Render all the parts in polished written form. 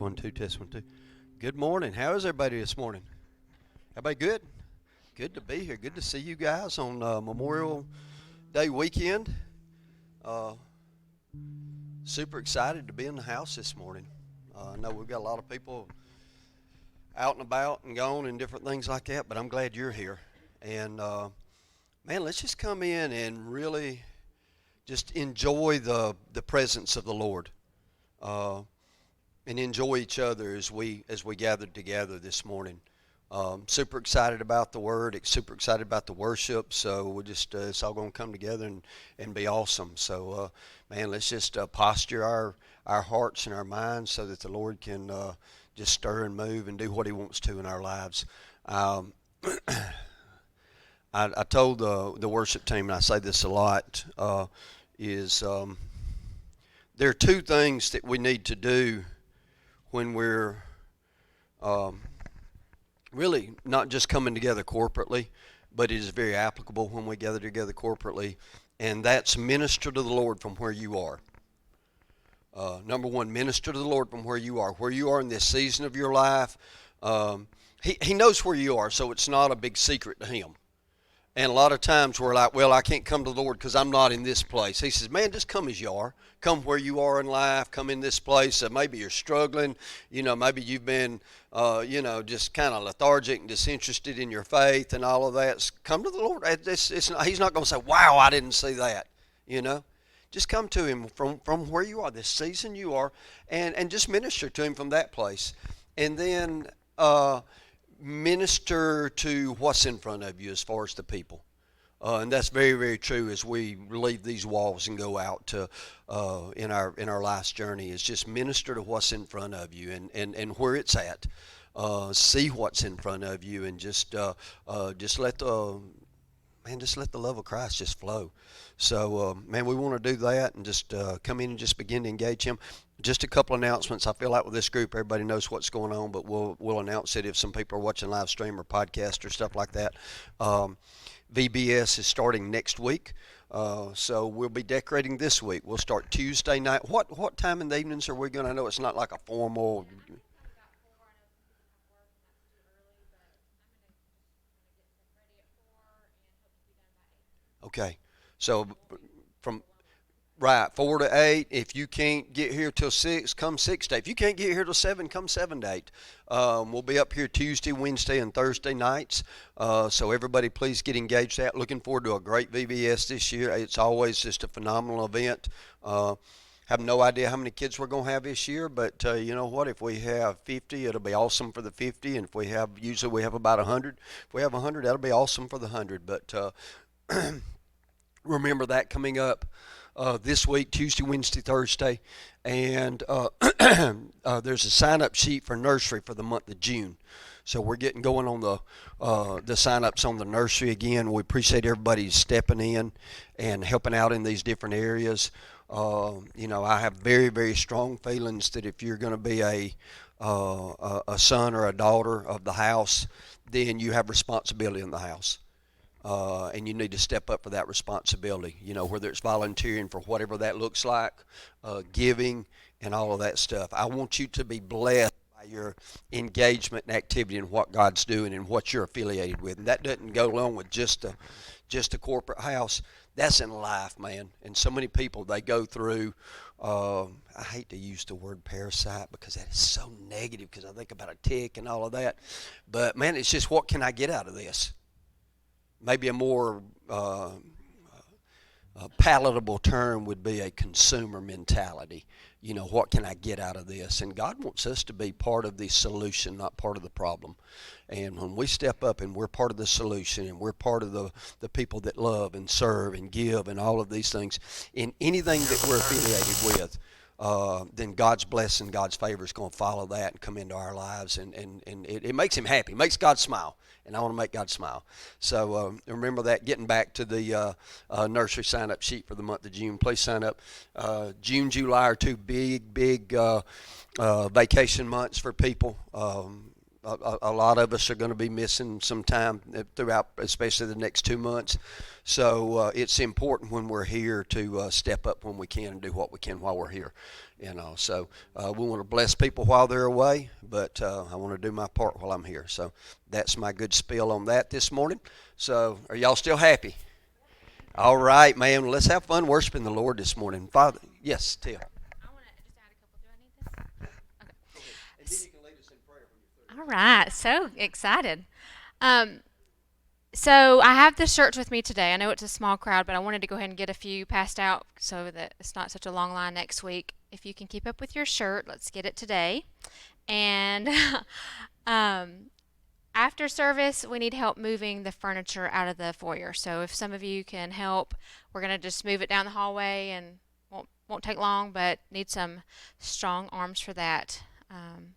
1, 2, test 1, 2. Good morning. How is everybody this morning? Everybody good? Good to be here. Good to see you guys on Memorial Day weekend. Uh, Super excited to be in the house this morning. I know we've got a lot of people out and about and gone and different things like that, but I'm glad you're here. And man, let's just come in and really just enjoy the presence of the Lord. And enjoy each other as we gathered together this morning. Super excited about the word. Super excited about the worship. So we're just it's all going to come together and be awesome. So man, let's just posture our hearts and our minds so that the Lord can just stir and move and do what He wants to in our lives. I told the worship team, and I say this a lot, there are two things that we need to do when we're really not just coming together corporately, but it is very applicable when we gather together corporately, and that's minister to the Lord from where you are. Number one, minister to the Lord from where you are in this season of your life. He knows where you are, so it's not a big secret to Him. And a lot of times we're like, well, I can't come to the Lord because I'm not in this place. He says, man, just come as you are. Come where you are in life. Come in this place. Maybe you're struggling. Maybe you've been, just kind of lethargic and disinterested in your faith and all of that. Come to the Lord. He's not going to say, wow, I didn't see that. Just come to Him from where you are, this season you are, and just minister to Him from that place. And then minister to what's in front of you as far as the people. And that's very, very true as we leave these walls and go out to in our life's journey, is just minister to what's in front of you and where it's at. See what's in front of you and just let the love of Christ just flow. So, man, we want to do that and just come in and just begin to engage Him. Just a couple announcements. I feel like with this group, everybody knows what's going on, but we'll announce it if some people are watching live stream or podcast or stuff like that. VBS is starting next week, so we'll be decorating this week. We'll start Tuesday night. What time in the evenings are we going to? I know it's not like a formal. Okay, so from right 4 to 8. If you can't get here till 6, come 6 to 8. If you can't get here till 7, come 7 to 8. We'll be up here Tuesday, Wednesday, and Thursday nights. So everybody, please get engaged. Looking forward to a great VBS this year. It's always just a phenomenal event. Have no idea how many kids we're going to have this year, but you know what? If we have 50, it'll be awesome for the 50. And if usually we have about 100. If we have 100, that'll be awesome for the 100. But remember that coming up this week, Tuesday, Wednesday, Thursday. And there's a sign-up sheet for nursery for the month of June. So we're getting going on the sign-ups on the nursery again. We appreciate everybody stepping in and helping out in these different areas. I have very, very strong feelings that if you're going to be a son or a daughter of the house, then you have responsibility in the house. And you need to step up for that responsibility, whether it's volunteering for whatever that looks like, giving, and all of that stuff. I want you to be blessed by your engagement and activity in what God's doing and what you're affiliated with. And that doesn't go along with just a corporate house. That's in life, man. And so many people, they go through, I hate to use the word parasite because that is so negative because I think about a tick and all of that. But, man, it's just what can I get out of this? Maybe a more palatable term would be a consumer mentality. What can I get out of this? And God wants us to be part of the solution, not part of the problem. And when we step up and we're part of the solution and we're part of the people that love and serve and give and all of these things, in anything that we're affiliated with, then God's blessing, God's favor is going to follow that and come into our lives. And it makes Him happy. It makes God smile. And I want to make God smile. So remember that. Getting back to the nursery sign-up sheet for the month of June. Please sign up. June, July are two big vacation months for people. a lot of us are going to be missing some time throughout, especially the next 2 months. So it's important when we're here to step up when we can and do what we can while we're here. So we want to bless people while they're away, but I want to do my part while I'm here. So that's my good spiel on that this morning. So are y'all still happy? All right, man. Let's have fun worshiping the Lord this morning. Father, yes, Tim. All right, so excited. So I have the shirts with me today. I know it's a small crowd, but I wanted to go ahead and get a few passed out so that it's not such a long line next week. If you can keep up with your shirt, let's get it today. And after service, we need help moving the furniture out of the foyer. So if some of you can help, we're going to just move it down the hallway and won't take long, but need some strong arms for that.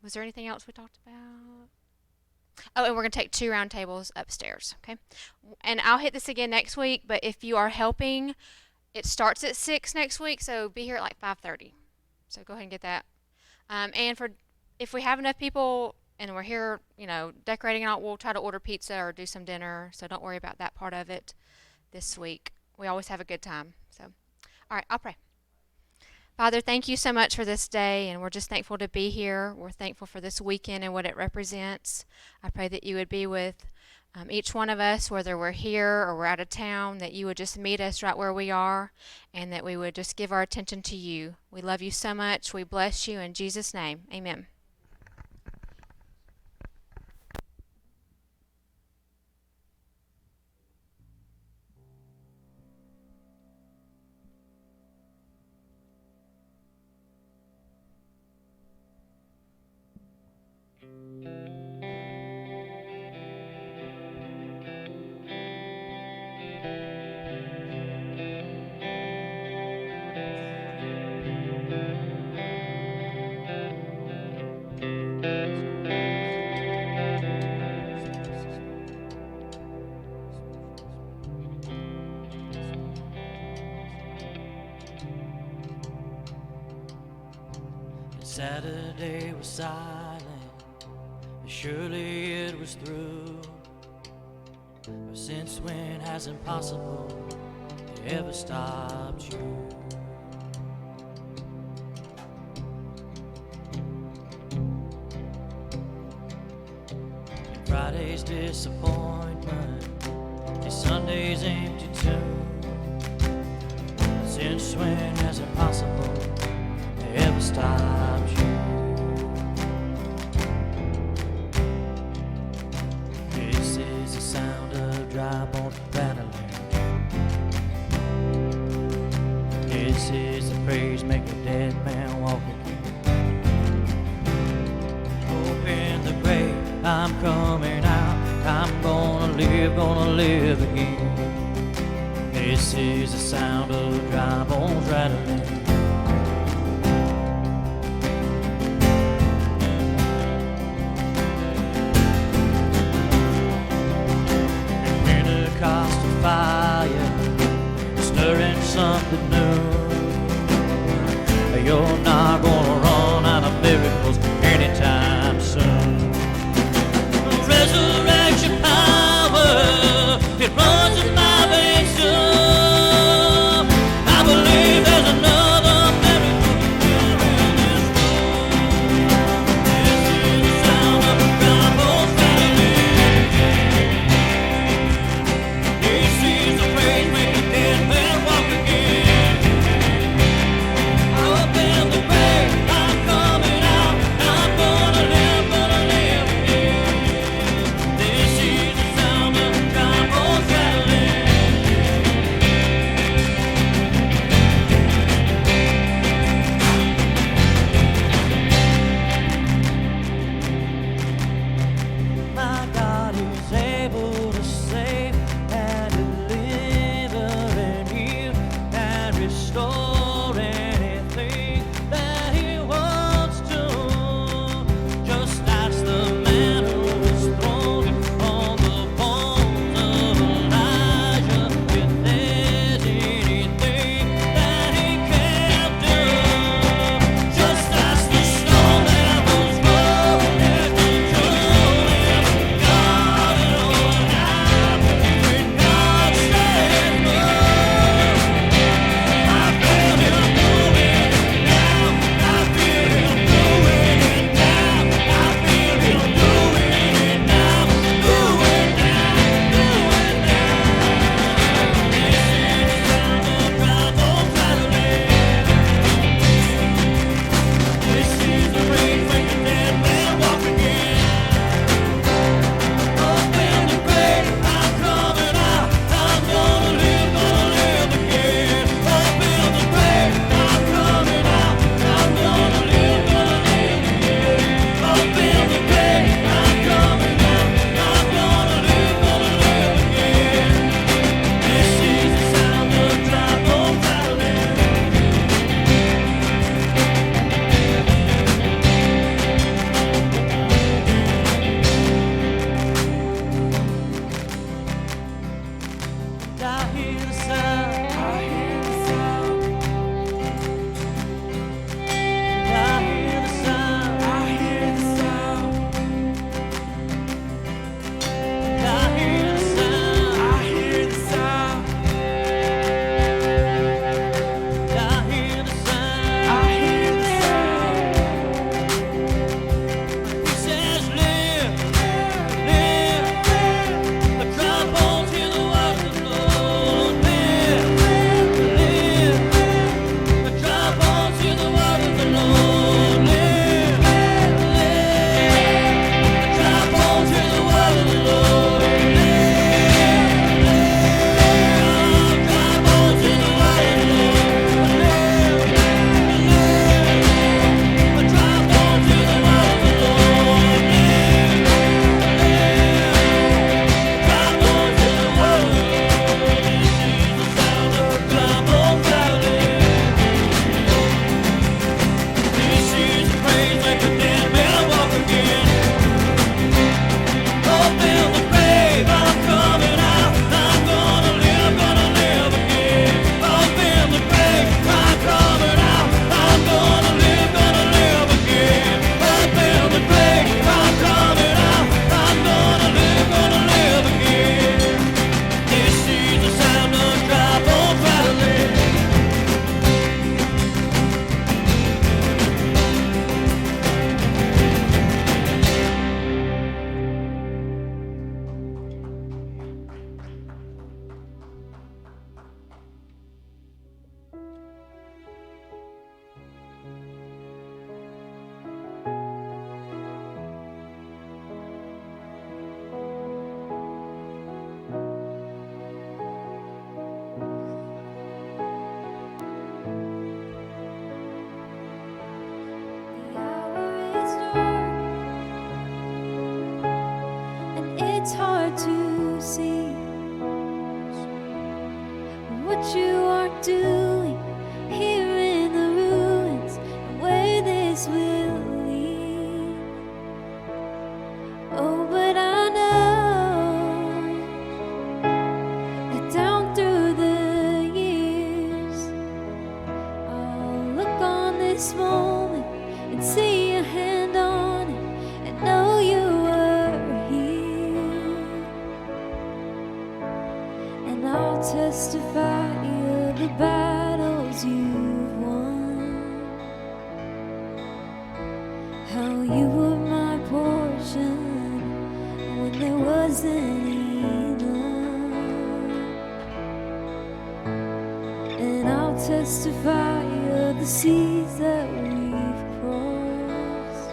Was there anything else we talked about? Oh, and we're going to take 2 round tables upstairs, okay? And I'll hit this again next week, but if you are helping, it starts at 6 next week, so be here at like 5:30. So go ahead and get that. And if we have enough people and we're here, decorating and all, we'll try to order pizza or do some dinner, so don't worry about that part of it this week. We always have a good time. So, all right, I'll pray. Father, thank you so much for this day, and we're just thankful to be here. We're thankful for this weekend and what it represents. I pray that you would be with each one of us, whether we're here or we're out of town, that you would just meet us right where we are, and that we would just give our attention to you. We love you so much. We bless you in Jesus' name. Amen. Saturday was silent, surely it was through. But since when has impossible ever stopped you? And Friday's disappointment and Sunday's empty too. Since when has impossible ever stopped you? This is the sound of dry bones rattling. This is the praise make a dead man walk again. Open the grave, I'm coming out. I'm gonna live again. This is the sound of dry bones rattling. Fire, stirring something new. You're not gonna run out of miracles anytime soon. Resurrection power, it runs in my veins too. I believe there's another it's hard to see what you are doing here in the ruins and where this will lead. Oh, but I know that down through the years I'll look on this moment and see your hand on it and know you were here. And I'll testify of the battles you've won, how you were my portion when there wasn't enough. And I'll testify of the seas that we've crossed,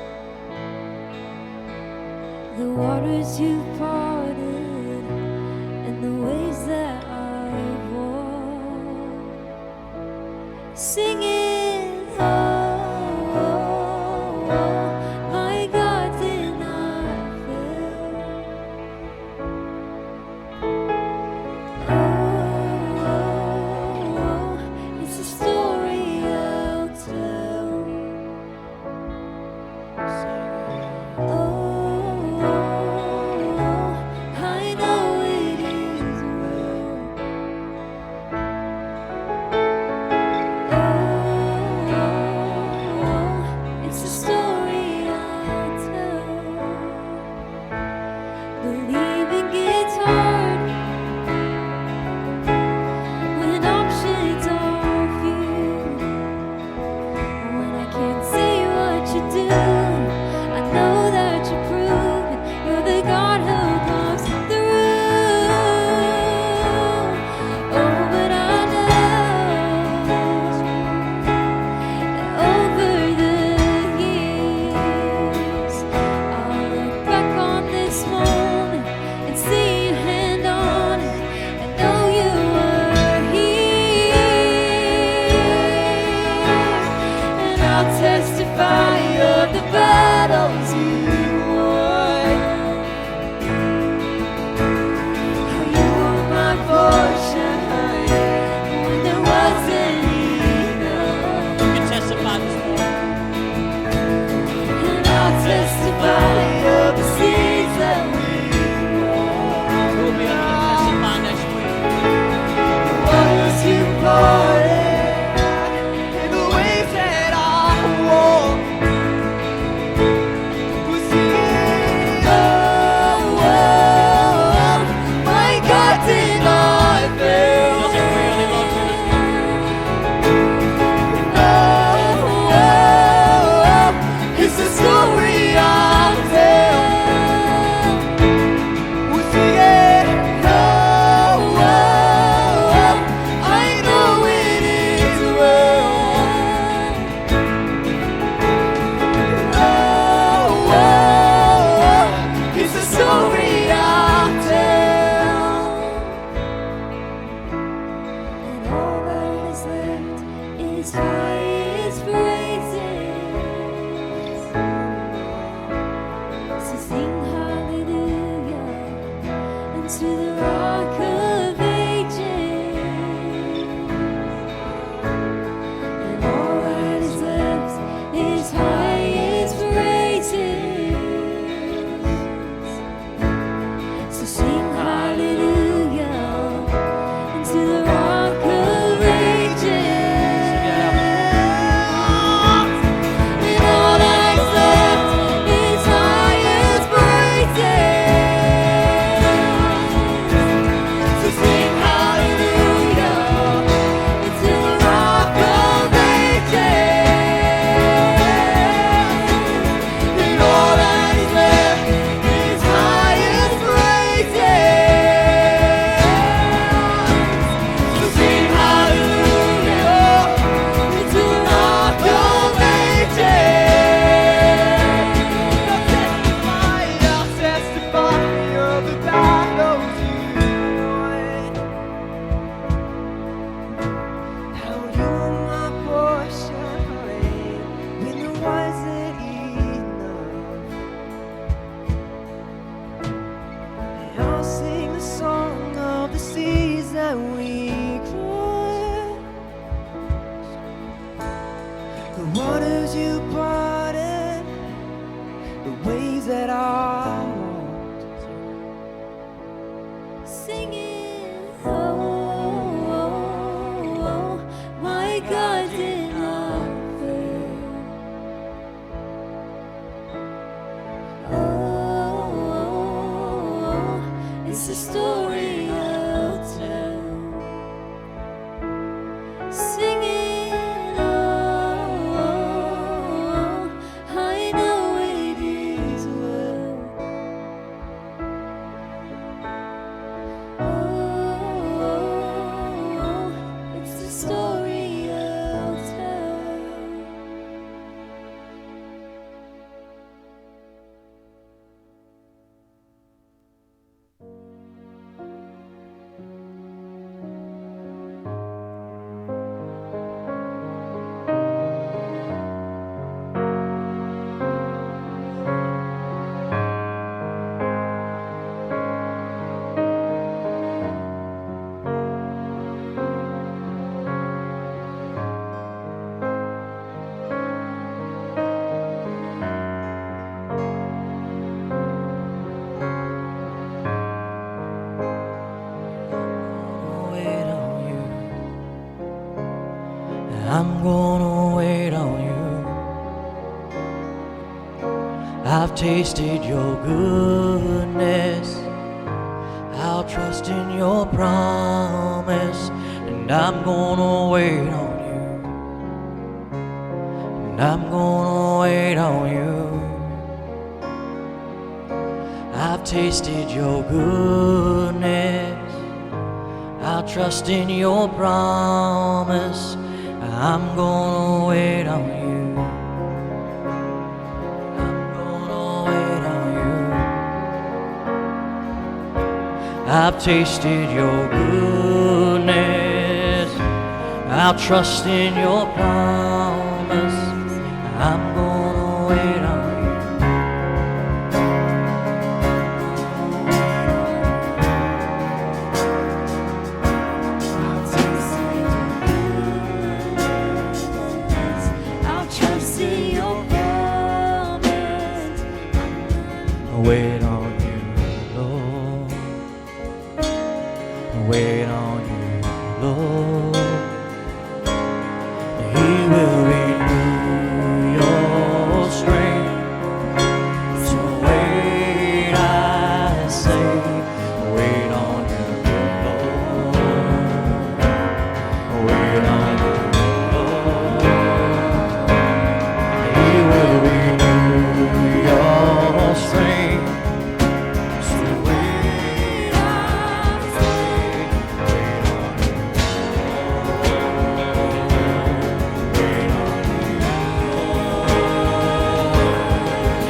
the waters you've parted, and the ways that I've walked, singing, oh, oh, oh, my God did not fail. Oh, oh, oh, it's a story I'll tell. Oh, oh, oh, I know it is well. Oh, oh, oh, it's a story I'll tell. Believing gets hard when options are few. When I can't see what you're doing, I know that you're proving you're the God who comes through. Oh, but I know that over the years I'll look back on this moment and see your hand on it and know you were here. And I'll testify of the battles you won, how you were my portion when there wasn't enough. You can testify this morning. And I'll testify of the seas that we walked, We'll be able to testify next week. the waters you parted, and the ways that I walked, was will pardon the ways that are wrong. Singing, oh, oh, oh, my God did not fail. Oh, it's a story I'll tell. Singing, oh, I know it is well. Oh, it's the story I'll tell. Wait on you. I'm gonna wait on you. I've tasted your goodness. I'll trust in your promise, and I'm gonna wait on you. And I'm gonna wait on you. I've tasted your goodness. I'll trust in your promise. I'm gonna wait on you. I'm gonna wait on you. I've tasted your goodness. I'll trust in your promise. I'm gonna wait on you. I'll trust in your promise. Wait on you, Lord. Wait on you, Lord. He will renew your strength. So wait, I say, wait on you, Lord. Wait on you, Lord. He will renew your strength. So wait, I say, wait on you, wait on you,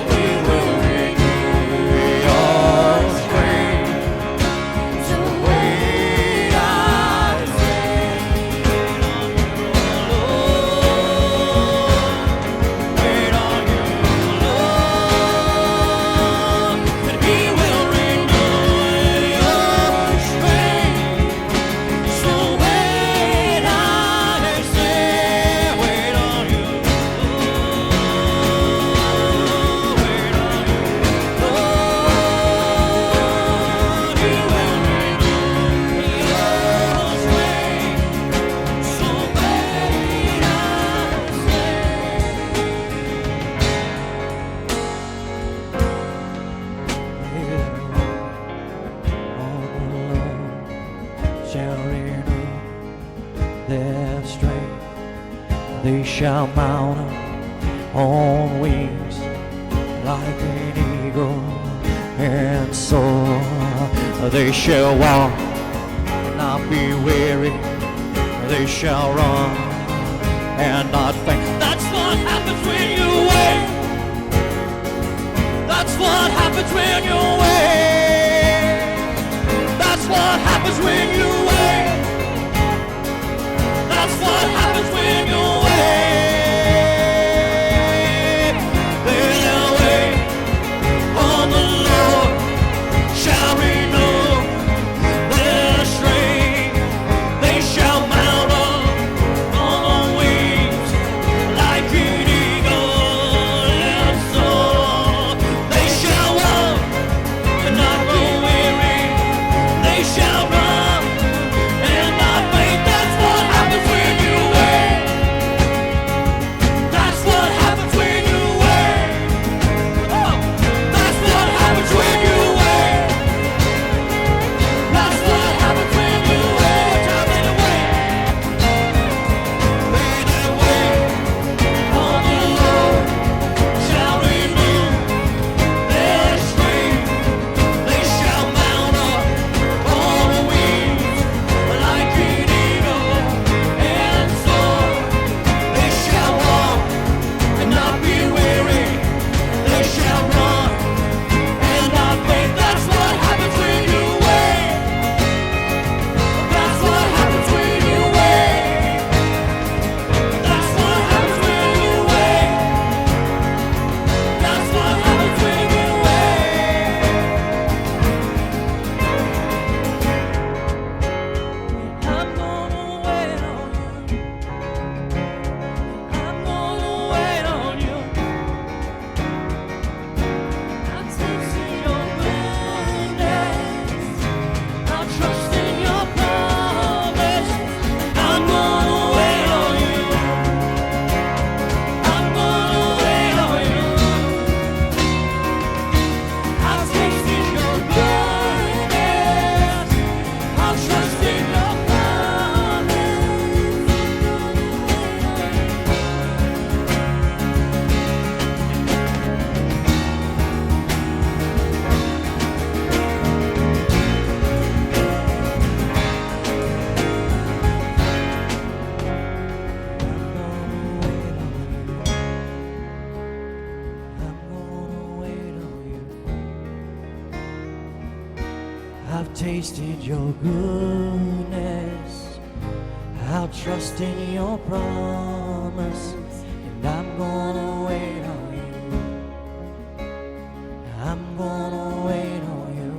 He will renew your strength. So wait, I say, wait on you, Lord. Wait on you, Lord, and He will renew your strength. So wait, I say, wait on you, Lord. Wait on you, Lord. He will renew your strength. So wait, I say. Shall renew their strength. They shall mount up on wings like an eagle and soar. They shall walk and not be weary. They shall run and not faint. That's what happens when you wait. That's what happens when you wait. That's what happens when you wait. That's what happens when you wait. They'll wait on the Lord, shall renew their strength. They shall mount up on wings I've tasted your goodness. I'll trust in your promise, and I'm gonna wait on you. I'm gonna wait on you.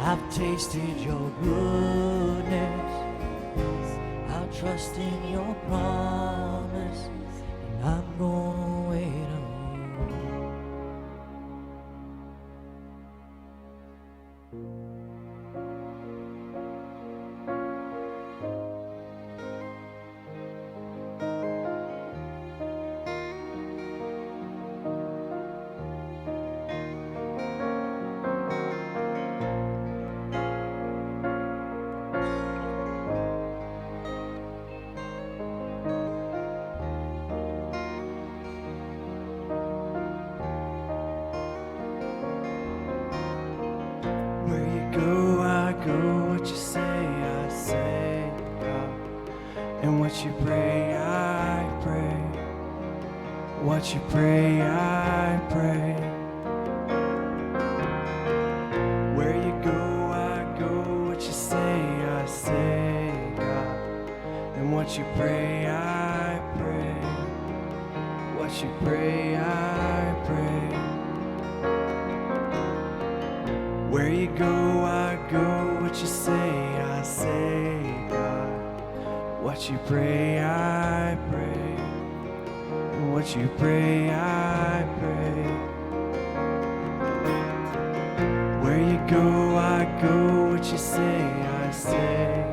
I've tasted your goodness. I'll trust in your promise, and I'm gonna wait on you. Where you go, I go. What you say, I say. And what you pray, I pray. What you pray, I pray. Where you go, I go. What you say, I say, God. And what you pray, I pray. What you pray, I pray. Where you go, I go. What you say, I say, God. What you pray, I pray. And what you pray, I pray. Where you go, I go. What you say, I say.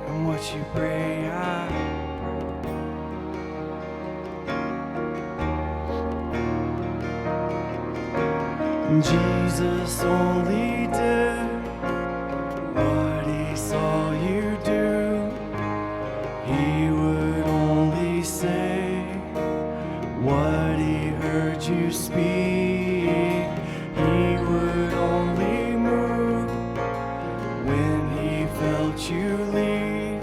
And what you pray, I pray. Jesus only did what he saw you do. He would only say what he heard you speak. He would only move when he felt you lead,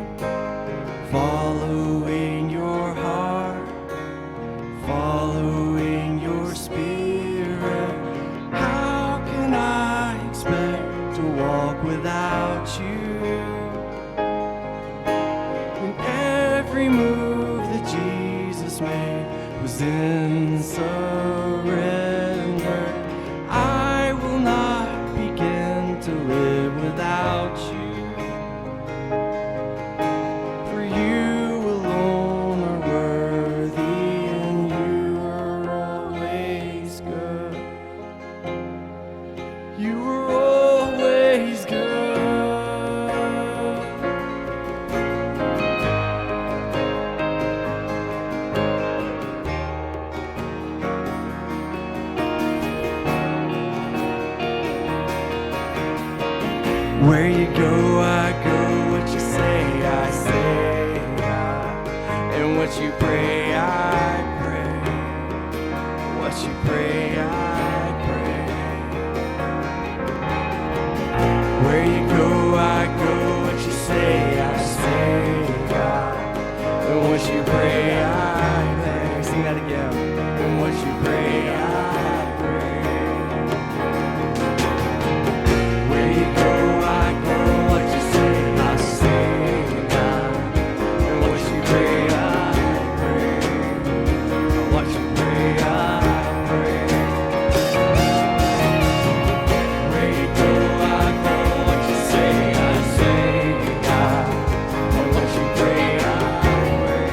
following your heart, following your spirit. To walk without you, and every move that Jesus made was in surrender. I will not begin to live without you, for you alone are worthy, and you are always good. You are always good. Where you go, I go. What you say, I say, God. And what you pray, I pray. What you pray, I pray. Where you go, I go. What you say, I say, God. And what you pray, I pray. Sing that again. And what you pray, I pray. Where you go, I go. What you say, I say, God. And what you pray, I pray. What you pray, I pray. Where you go, I go. What you say, I say, God. And what you pray, I pray.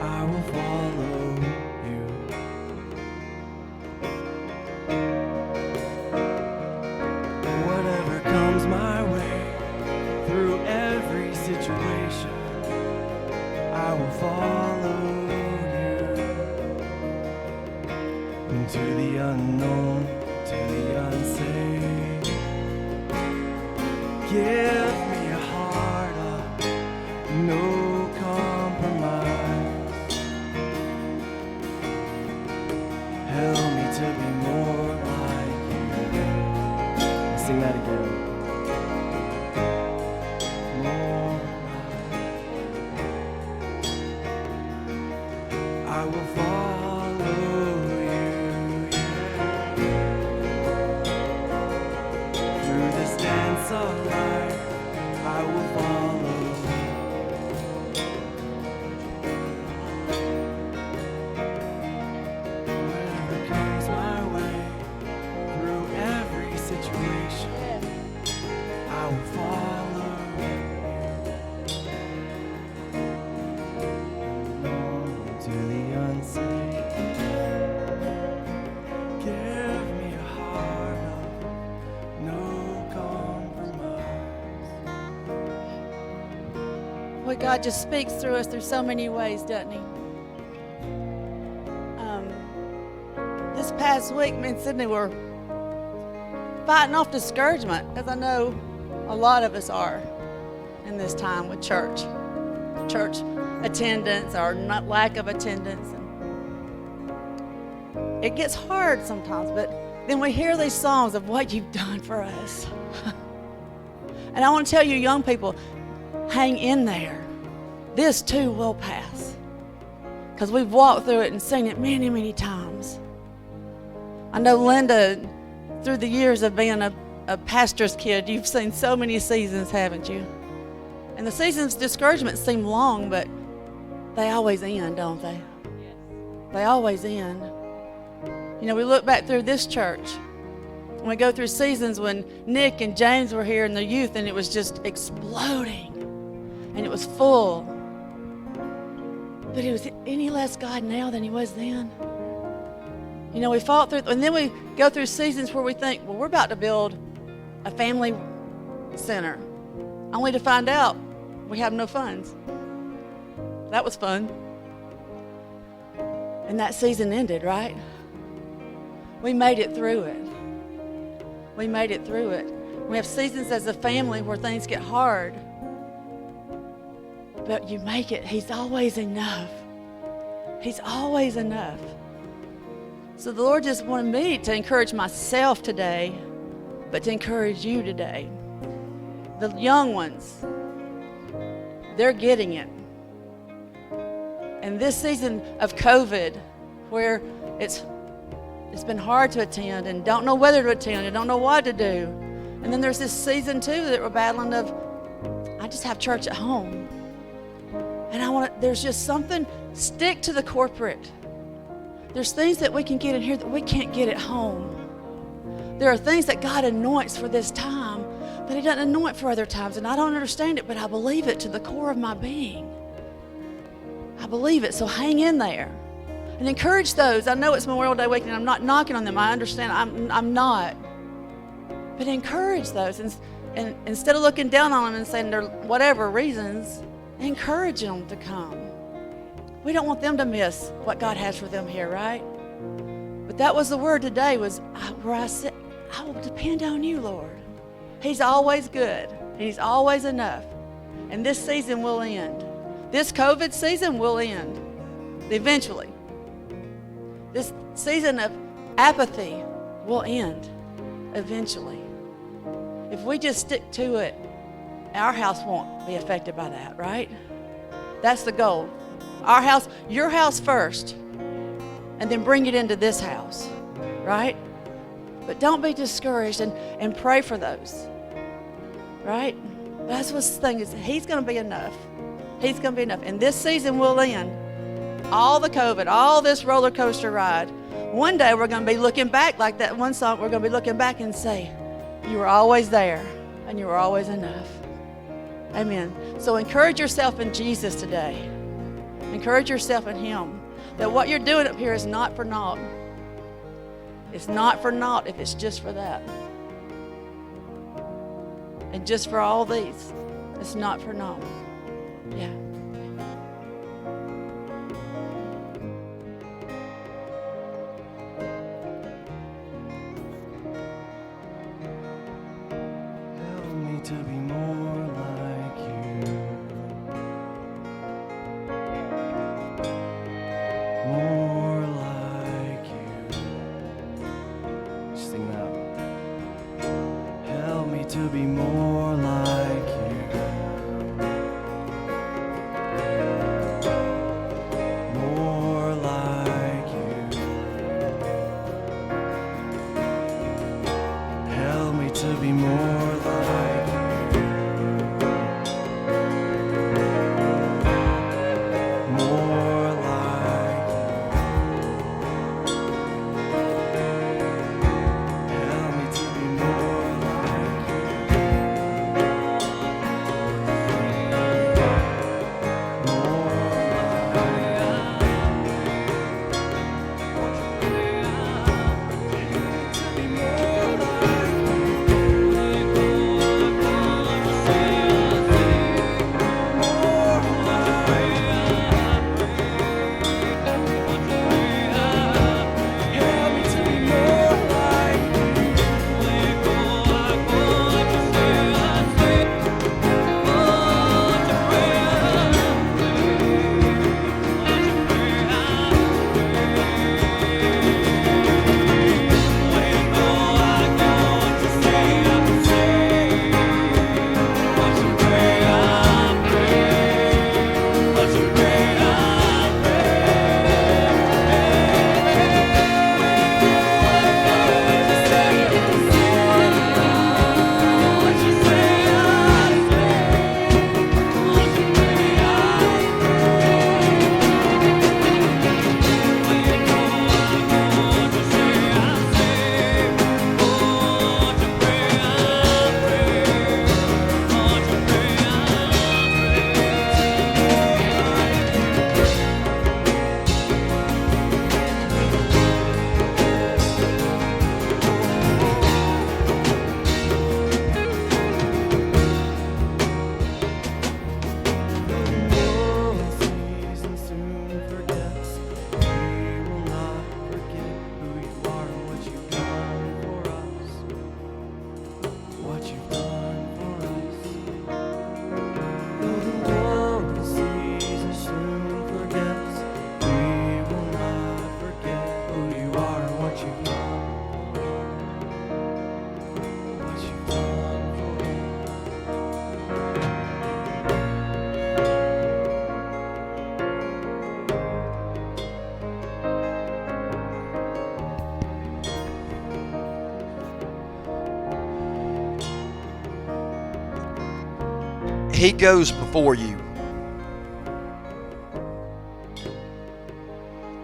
I will follow you. Whatever comes my way, through every situation, I will follow you. Into the unknown, to the unsaved. Give me a heart of no compromise. Help me to be more like you. Let's sing that again. More like. I will follow you, yeah. Through this dance of life, I will follow. Whatever comes my way, through every situation, I will follow you. To the unsaved, give me a heart of no compromise. Boy, God just speaks through us through so many ways, doesn't he? This past week, me and Sidney were fighting off discouragement, as I know a lot of us are in this time with church attendance or not lack of attendance. And it gets hard sometimes, but then we hear these songs of what you've done for us. And I want to tell you, young people, hang in there. This too will pass, because we've walked through it and seen it many, many times. I know Linda, through the years of being a pastor's kid, you've seen so many seasons, haven't you? And the seasons of discouragement seem long, but they always end, don't they? Yes. They always end. You know, we look back through this church, and we go through seasons when Nick and James were here in the youth, and it was just exploding, and it was full. But it was any less God now than he was then? You know, we fought through, and then we go through seasons where we think, well, we're about to build a family center, only to find out we have no funds. That was fun. And that season ended, right? We made it through it. We made it through it. We have seasons as a family where things get hard. But you make it. He's always enough. He's always enough. So the Lord just wanted me to encourage myself today, but to encourage you today. The young ones, they're getting it. And this season of COVID, where it's been hard to attend and don't know whether to attend and don't know what to do. And then there's this season too that we're battling of, I just have church at home. And there's just something, stick to the corporate. There's things that we can get in here that we can't get at home. There are things that God anoints for this time that he doesn't anoint for other times. And I don't understand it, but I believe it to the core of my being. I believe it, so hang in there. And encourage those. I know it's Memorial Day weekend, I'm not knocking on them. I understand, I'm not. But encourage those. And instead of looking down on them and saying they're whatever reasons, encourage them to come. We don't want them to miss what God has for them here, right? But that was the word today, was where I said, I will depend on you, Lord. He's always good. He's always enough. And this season will end. This COVID season will end eventually. This season of apathy will end eventually. If we just stick to it, our house won't be affected by that, right? That's the goal. Our house, your house first, and then bring it into this house, right? But don't be discouraged and pray for those, right? That's what's the thing is, he's going to be enough. He's going to be enough. And this season will end. All the COVID, all this roller coaster ride. One day we're going to be looking back like that one song. We're going to be looking back and say, you were always there and you were always enough. Amen. So encourage yourself in Jesus today. Encourage yourself in Him. That what you're doing up here is not for naught. It's not for naught if it's just for that. And just for all these. It's not for naught. Yeah. Help me to be more like you. More like you. Sing that. Help me to be more like you. More like you. Help me to be more like you. More like you. Help me to be more like you. More He goes before you.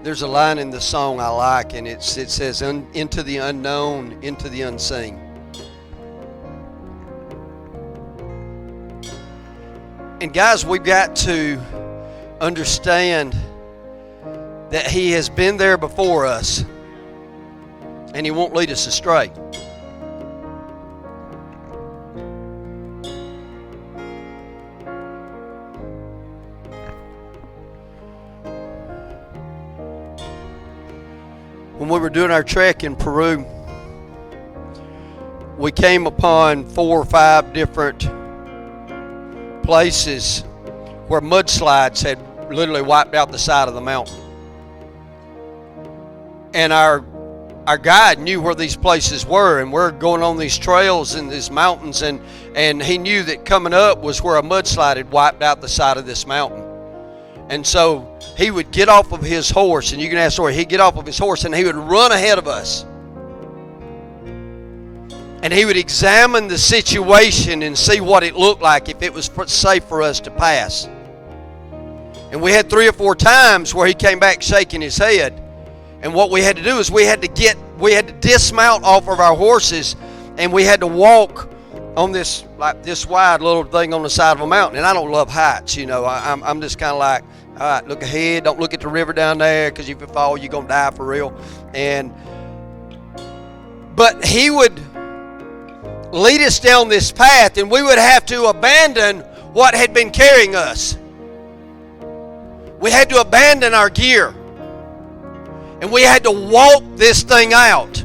There's a line in the song I like, and it says, into the unknown, into the unseen. And guys, we've got to understand that He has been there before us, and He won't lead us astray. When we were doing our trek in Peru, we came upon 4 or 5 different places where mudslides had literally wiped out the side of the mountain. And our guide knew where these places were, and we're going on these trails in these mountains, and he knew that coming up was where a mudslide had wiped out the side of this mountain. And so he would get off of his horse, and you can ask where he'd get off of his horse, and he would run ahead of us. And he would examine the situation and see what it looked like, if it was safe for us to pass. And we had 3 or 4 times where he came back shaking his head. And what we had to do is we had to dismount off of our horses, and we had to walk on this wide little thing on the side of a mountain. And I don't love heights, you know. I'm just kind of like, All right, look ahead. Don't look at the river down there, because if you fall, you're going to die for real. But he would lead us down this path, and we would have to abandon what had been carrying us. We had to abandon our gear. And we had to walk this thing out.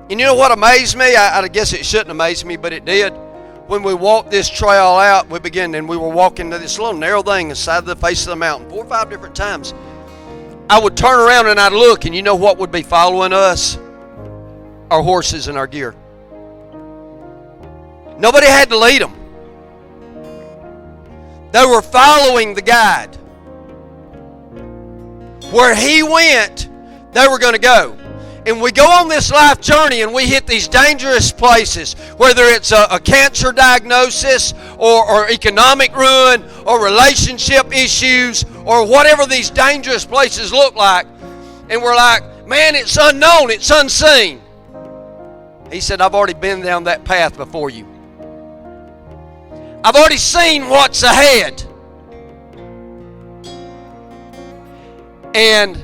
And you know what amazed me? I guess it shouldn't amaze me, but it did. When we walked this trail out, we were walking to this little narrow thing inside of the face of the mountain 4 or 5 different times. I would turn around and I'd look, and you know what would be following us? Our horses and our gear. Nobody had to lead them. They were following the guide. Where he went, they were going to go. And we go on this life journey and we hit these dangerous places, whether it's a cancer diagnosis or economic ruin or relationship issues or whatever these dangerous places look like. And we're like, man, it's unknown, it's unseen. He said, I've already been down that path before you. I've already seen what's ahead. And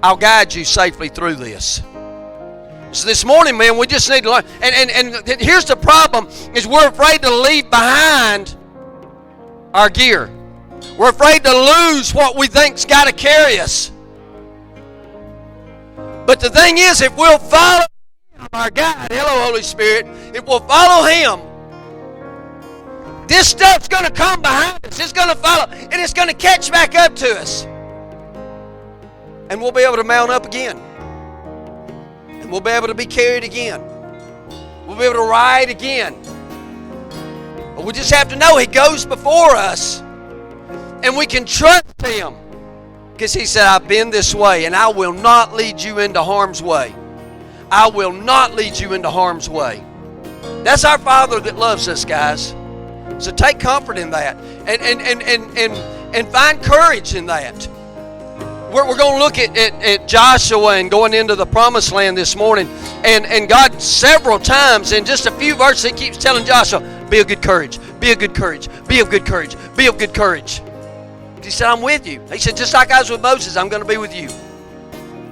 I'll guide you safely through this. So this morning, man, we just need to learn. And here's the problem, is we're afraid to leave behind our gear. We're afraid to lose what we think's got to carry us. But the thing is, if we'll follow him, our guide, hello Holy Spirit, if we'll follow him, this stuff's going to come behind us. It's going to follow, and it's going to catch back up to us. And we'll be able to mount up again. And we'll be able to be carried again. We'll be able to ride again. But we just have to know he goes before us. And we can trust him. Because he said, I've been this way, and I will not lead you into harm's way. I will not lead you into harm's way. That's our Father that loves us, guys. So take comfort in that. And find courage in that. We're going to look at Joshua and going into the promised land this morning. And God several times in just a few verses, he keeps telling Joshua, be of good courage, be of good courage, be of good courage, be of good courage. He said, I'm with you. He said, just like I was with Moses, I'm going to be with you.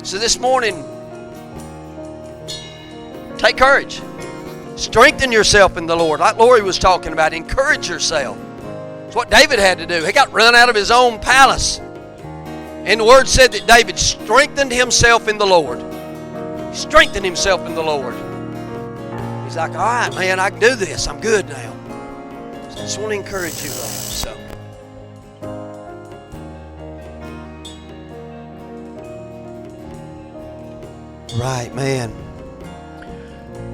So this morning, take courage. Strengthen yourself in the Lord. Like Lori was talking about, encourage yourself. It's what David had to do. He got run out of his own palace. And the word said that David strengthened himself in the Lord. He strengthened himself in the Lord. He's like, all right, man, I can do this. I'm good now. So I just want to encourage you, Lord. So. Right, man.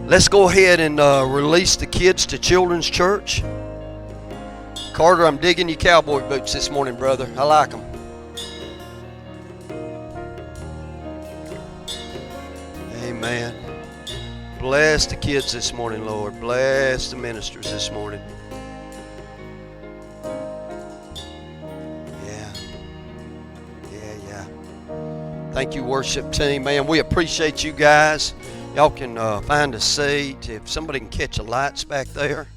Let's go ahead and release the kids to Children's Church. Carter, I'm digging your cowboy boots this morning, brother. I like them. Amen. Bless the kids this morning, Lord. Bless the ministers this morning. Yeah. Thank you, worship team. Man, we appreciate you guys. Y'all can find a seat. If somebody can catch the lights back there.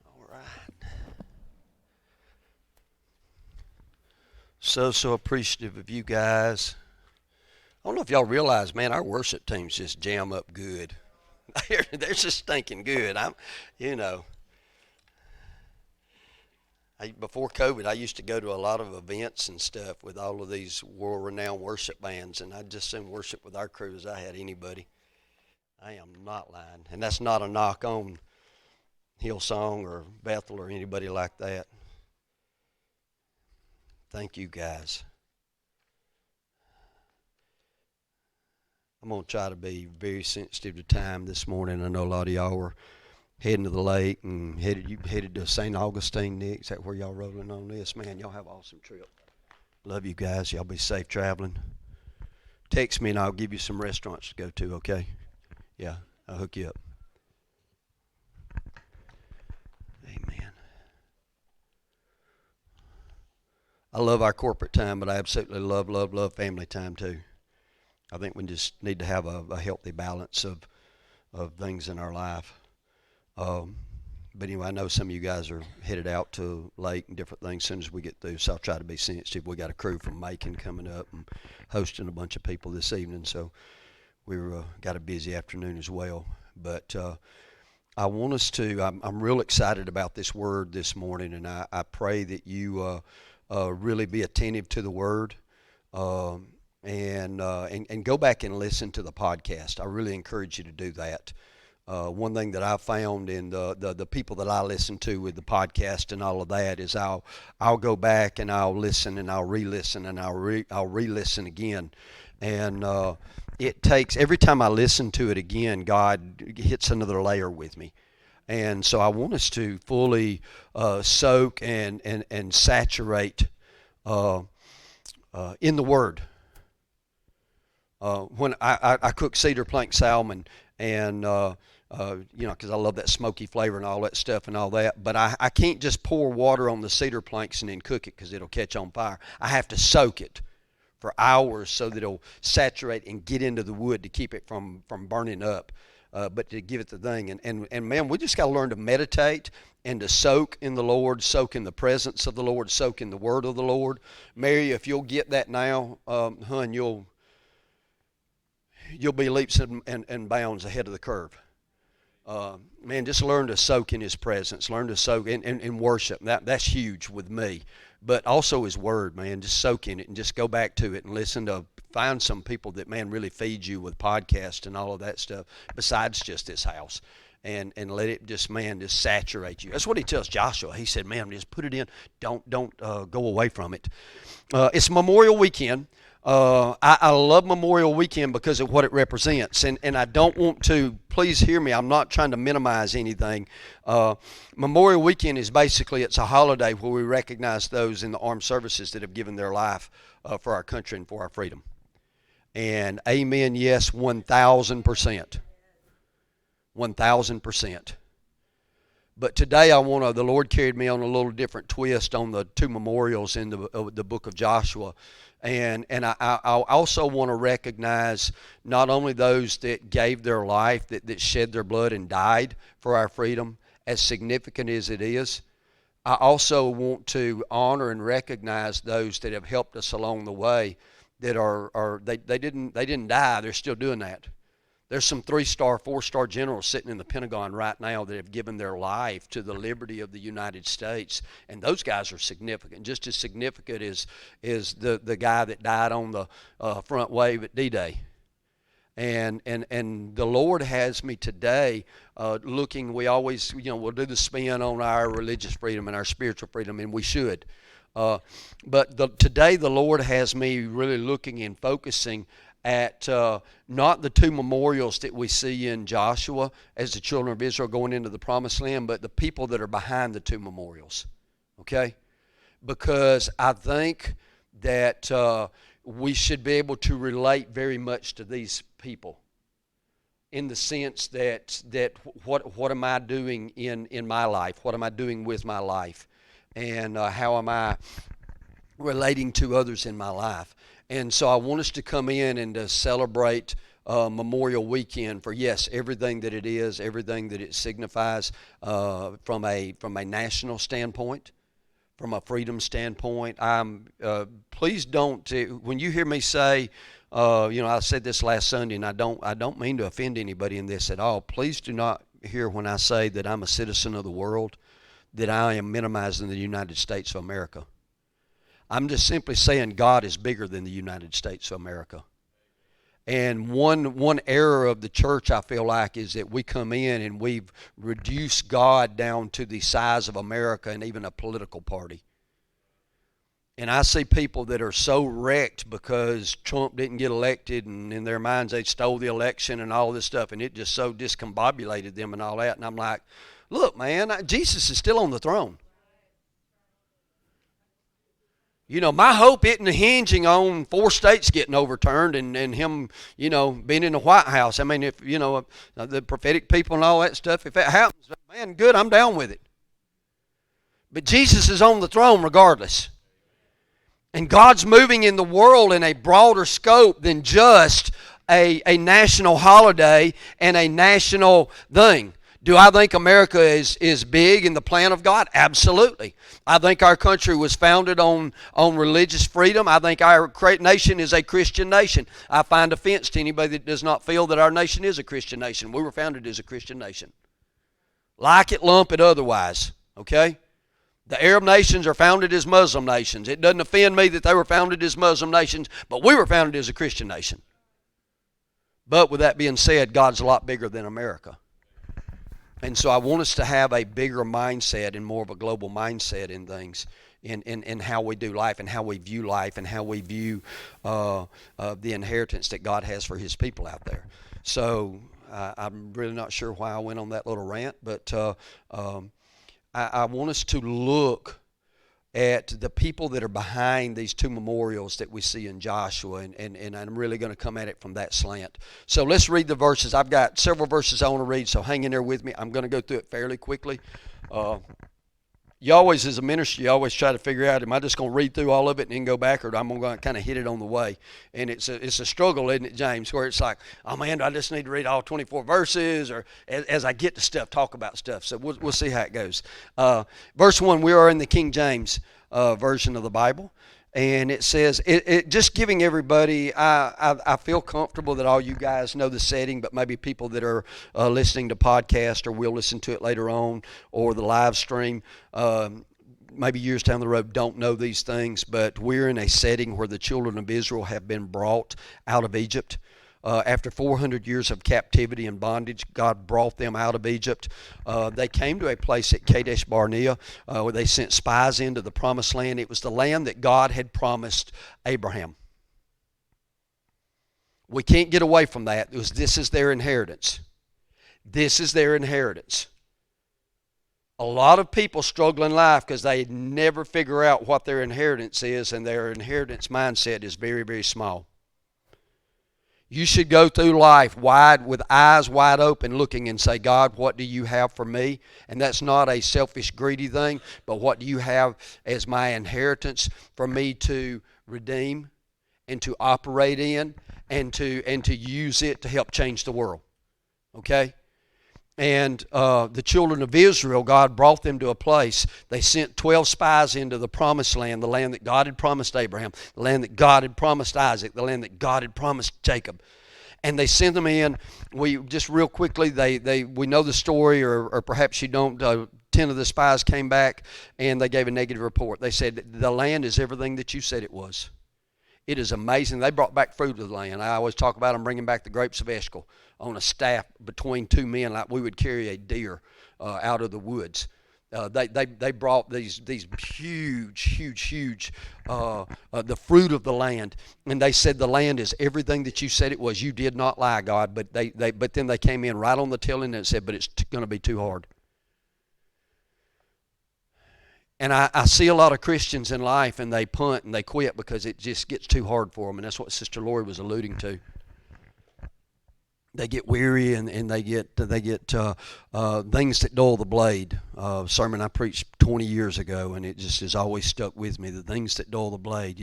All right. So appreciative of you guys. I don't know if y'all realize, man, our worship teams just jam up good. They're just stinking good. Before COVID, I used to go to a lot of events and stuff with all of these world-renowned worship bands, and I'd just soon worship with our crew as I had anybody. I am not lying. And that's not a knock on Hillsong or Bethel or anybody like that. Thank you, guys. I'm going to try to be very sensitive to time this morning. I know a lot of y'all were heading to the lake and headed to St. Augustine, Nick. Is that where y'all rolling on this? Man, y'all have an awesome trip. Love you guys. Y'all be safe traveling. Text me and I'll give you some restaurants to go to, okay? Yeah, I'll hook you up. Amen. I love our corporate time, but I absolutely love family time too. I think we just need to have a healthy balance of things in our life. But anyway, I know some of you guys are headed out to lake and different things as soon as we get through, so I'll try to be sensitive. We got a crew from Macon coming up and hosting a bunch of people this evening, so we've got a busy afternoon as well. But I want us to, I'm real excited about this word this morning, and I pray that you really be attentive to the word. And go back and listen to the podcast. I really encourage you to do that. One thing that I found in the people that I listen to with the podcast and all of that is I'll go back and I'll listen and I'll re-listen and I'll re-listen again. And it takes, every time I listen to it again, God hits another layer with me. And so I want us to fully soak and saturate in the Word. When I cook cedar plank salmon, and because I love that smoky flavor and all that stuff and all that, but I can't just pour water on the cedar planks and then cook it because it'll catch on fire. I have to soak it for hours so that it'll saturate and get into the wood to keep it from burning up, but to give it the thing. And man, we just got to learn to meditate and to soak in the Lord, soak in the presence of the Lord, soak in the Word of the Lord. Mary, if you'll get that now, hon, you'll be leaps and bounds ahead of the curve. Man, just learn to soak in His presence. Learn to soak in worship. That's huge with me. But also His Word, man. Just soak in it and just go back to it and listen to, find some people that, man, really feed you with podcasts and all of that stuff besides just this house. And let it just saturate you. That's what He tells Joshua. He said, man, just put it in. Don't go away from it. It's Memorial Weekend. I love Memorial Weekend because of what it represents, and I don't want to, please hear me, I'm not trying to minimize anything. Memorial Weekend is basically, it's a holiday where we recognize those in the armed services that have given their life for our country and for our freedom. And amen, yes, 1,000%. 1,000%. But today the Lord carried me on a little different twist on the two memorials in the book of Joshua. And I also want to recognize not only those that gave their life, that shed their blood and died for our freedom, as significant as it is. I also want to honor and recognize those that have helped us along the way, that they didn't die, they're still doing that. There's some 3-star, 4-star generals sitting in the Pentagon right now that have given their life to the liberty of the United States, and those guys are significant, just as significant as the guy that died on the front wave at D-Day. And the Lord has me today looking. We always, we'll do the spin on our religious freedom and our spiritual freedom, and we should. But today the Lord has me really looking and focusing at not the two memorials that we see in Joshua as the children of Israel going into the promised land, but the people that are behind the two memorials, okay? Because I think that we should be able to relate very much to these people in the sense that what am I doing in my life? What am I doing with my life? And how am I relating to others in my life? And so I want us to come in and to celebrate Memorial Weekend for, yes, everything that it is, everything that it signifies from a national standpoint, from a freedom standpoint. Please don't, when you hear me say, I said this last Sunday, and I don't mean to offend anybody in this at all. Please do not hear when I say that I'm a citizen of the world, that I am minimizing the United States of America. I'm just simply saying God is bigger than the United States of America. And one error of the church, I feel like, is that we come in and we've reduced God down to the size of America and even a political party. And I see people that are so wrecked because Trump didn't get elected, and in their minds they stole the election and all this stuff, and it just so discombobulated them and all that. And I'm like, look, man, Jesus is still on the throne. My hope isn't hinging on 4 states getting overturned and him, being in the White House. I mean, if, the prophetic people and all that stuff, if that happens, man, good, I'm down with it. But Jesus is on the throne regardless. And God's moving in the world in a broader scope than just a national holiday and a national thing. Do I think America is big in the plan of God? Absolutely. I think our country was founded on religious freedom. I think our nation is a Christian nation. I find offense to anybody that does not feel that our nation is a Christian nation. We were founded as a Christian nation. Like it, lump it, otherwise. Okay? The Arab nations are founded as Muslim nations. It doesn't offend me that they were founded as Muslim nations, but we were founded as a Christian nation. But with that being said, God's a lot bigger than America. And so I want us to have a bigger mindset and more of a global mindset in things, in how we do life and how we view life and how we view the inheritance that God has for His people out there. So I'm really not sure why I went on that little rant, but I want us to look at the people that are behind these two memorials that we see in Joshua, and I'm really going to come at it from that slant. So let's read the verses. I've got several verses I want to read, so hang in there with me. I'm going to go through it fairly quickly. You always, as a minister, you always try to figure out, am I just going to read through all of it and then go back, or am I going to kind of hit it on the way? And it's a struggle, isn't it, James, where it's like, oh, man, I just need to read all 24 verses, or as I get to stuff, talk about stuff. So we'll see how it goes. Verse 1, we are in the King James version of the Bible. And it says, just giving everybody, I feel comfortable that all you guys know the setting, but maybe people that are listening to podcast or will listen to it later on, or the live stream, maybe years down the road don't know these things, but we're in a setting where the children of Israel have been brought out of Egypt. After 400 years of captivity and bondage, God brought them out of Egypt. They came to a place at Kadesh Barnea where they sent spies into the promised land. It was the land that God had promised Abraham. We can't get away from that. This is their inheritance. This is their inheritance. A lot of people struggle in life because they never figure out what their inheritance is, and their inheritance mindset is very, very small. You should go through life with eyes wide open, looking and say, God, what do you have for me? And that's not a selfish, greedy thing, but what do you have as my inheritance for me to redeem and to operate in and to use it to help change the world? Okay? And the children of Israel, God brought them to a place. They sent 12 spies into the promised land, the land that God had promised Abraham, the land that God had promised Isaac, the land that God had promised Jacob. And they sent them in. We just real quickly, we know the story, or perhaps you don't. 10 of the spies came back and they gave a negative report. They said, the land is everything that you said it was. It is amazing. They brought back fruit of the land. I always talk about them bringing back the grapes of Eshcol on a staff between two men, like we would carry a deer out of the woods. They brought these huge the fruit of the land, and they said the land is everything that you said it was. You did not lie, God. But then they came in right on the tail end and said, but it's going to be too hard. And I see a lot of Christians in life, and they punt and they quit because it just gets too hard for them. And that's what Sister Lori was alluding to. They get weary and they get things that dull the blade. Sermon I preached 20 years ago, and it just has always stuck with me. The things that dull the blade,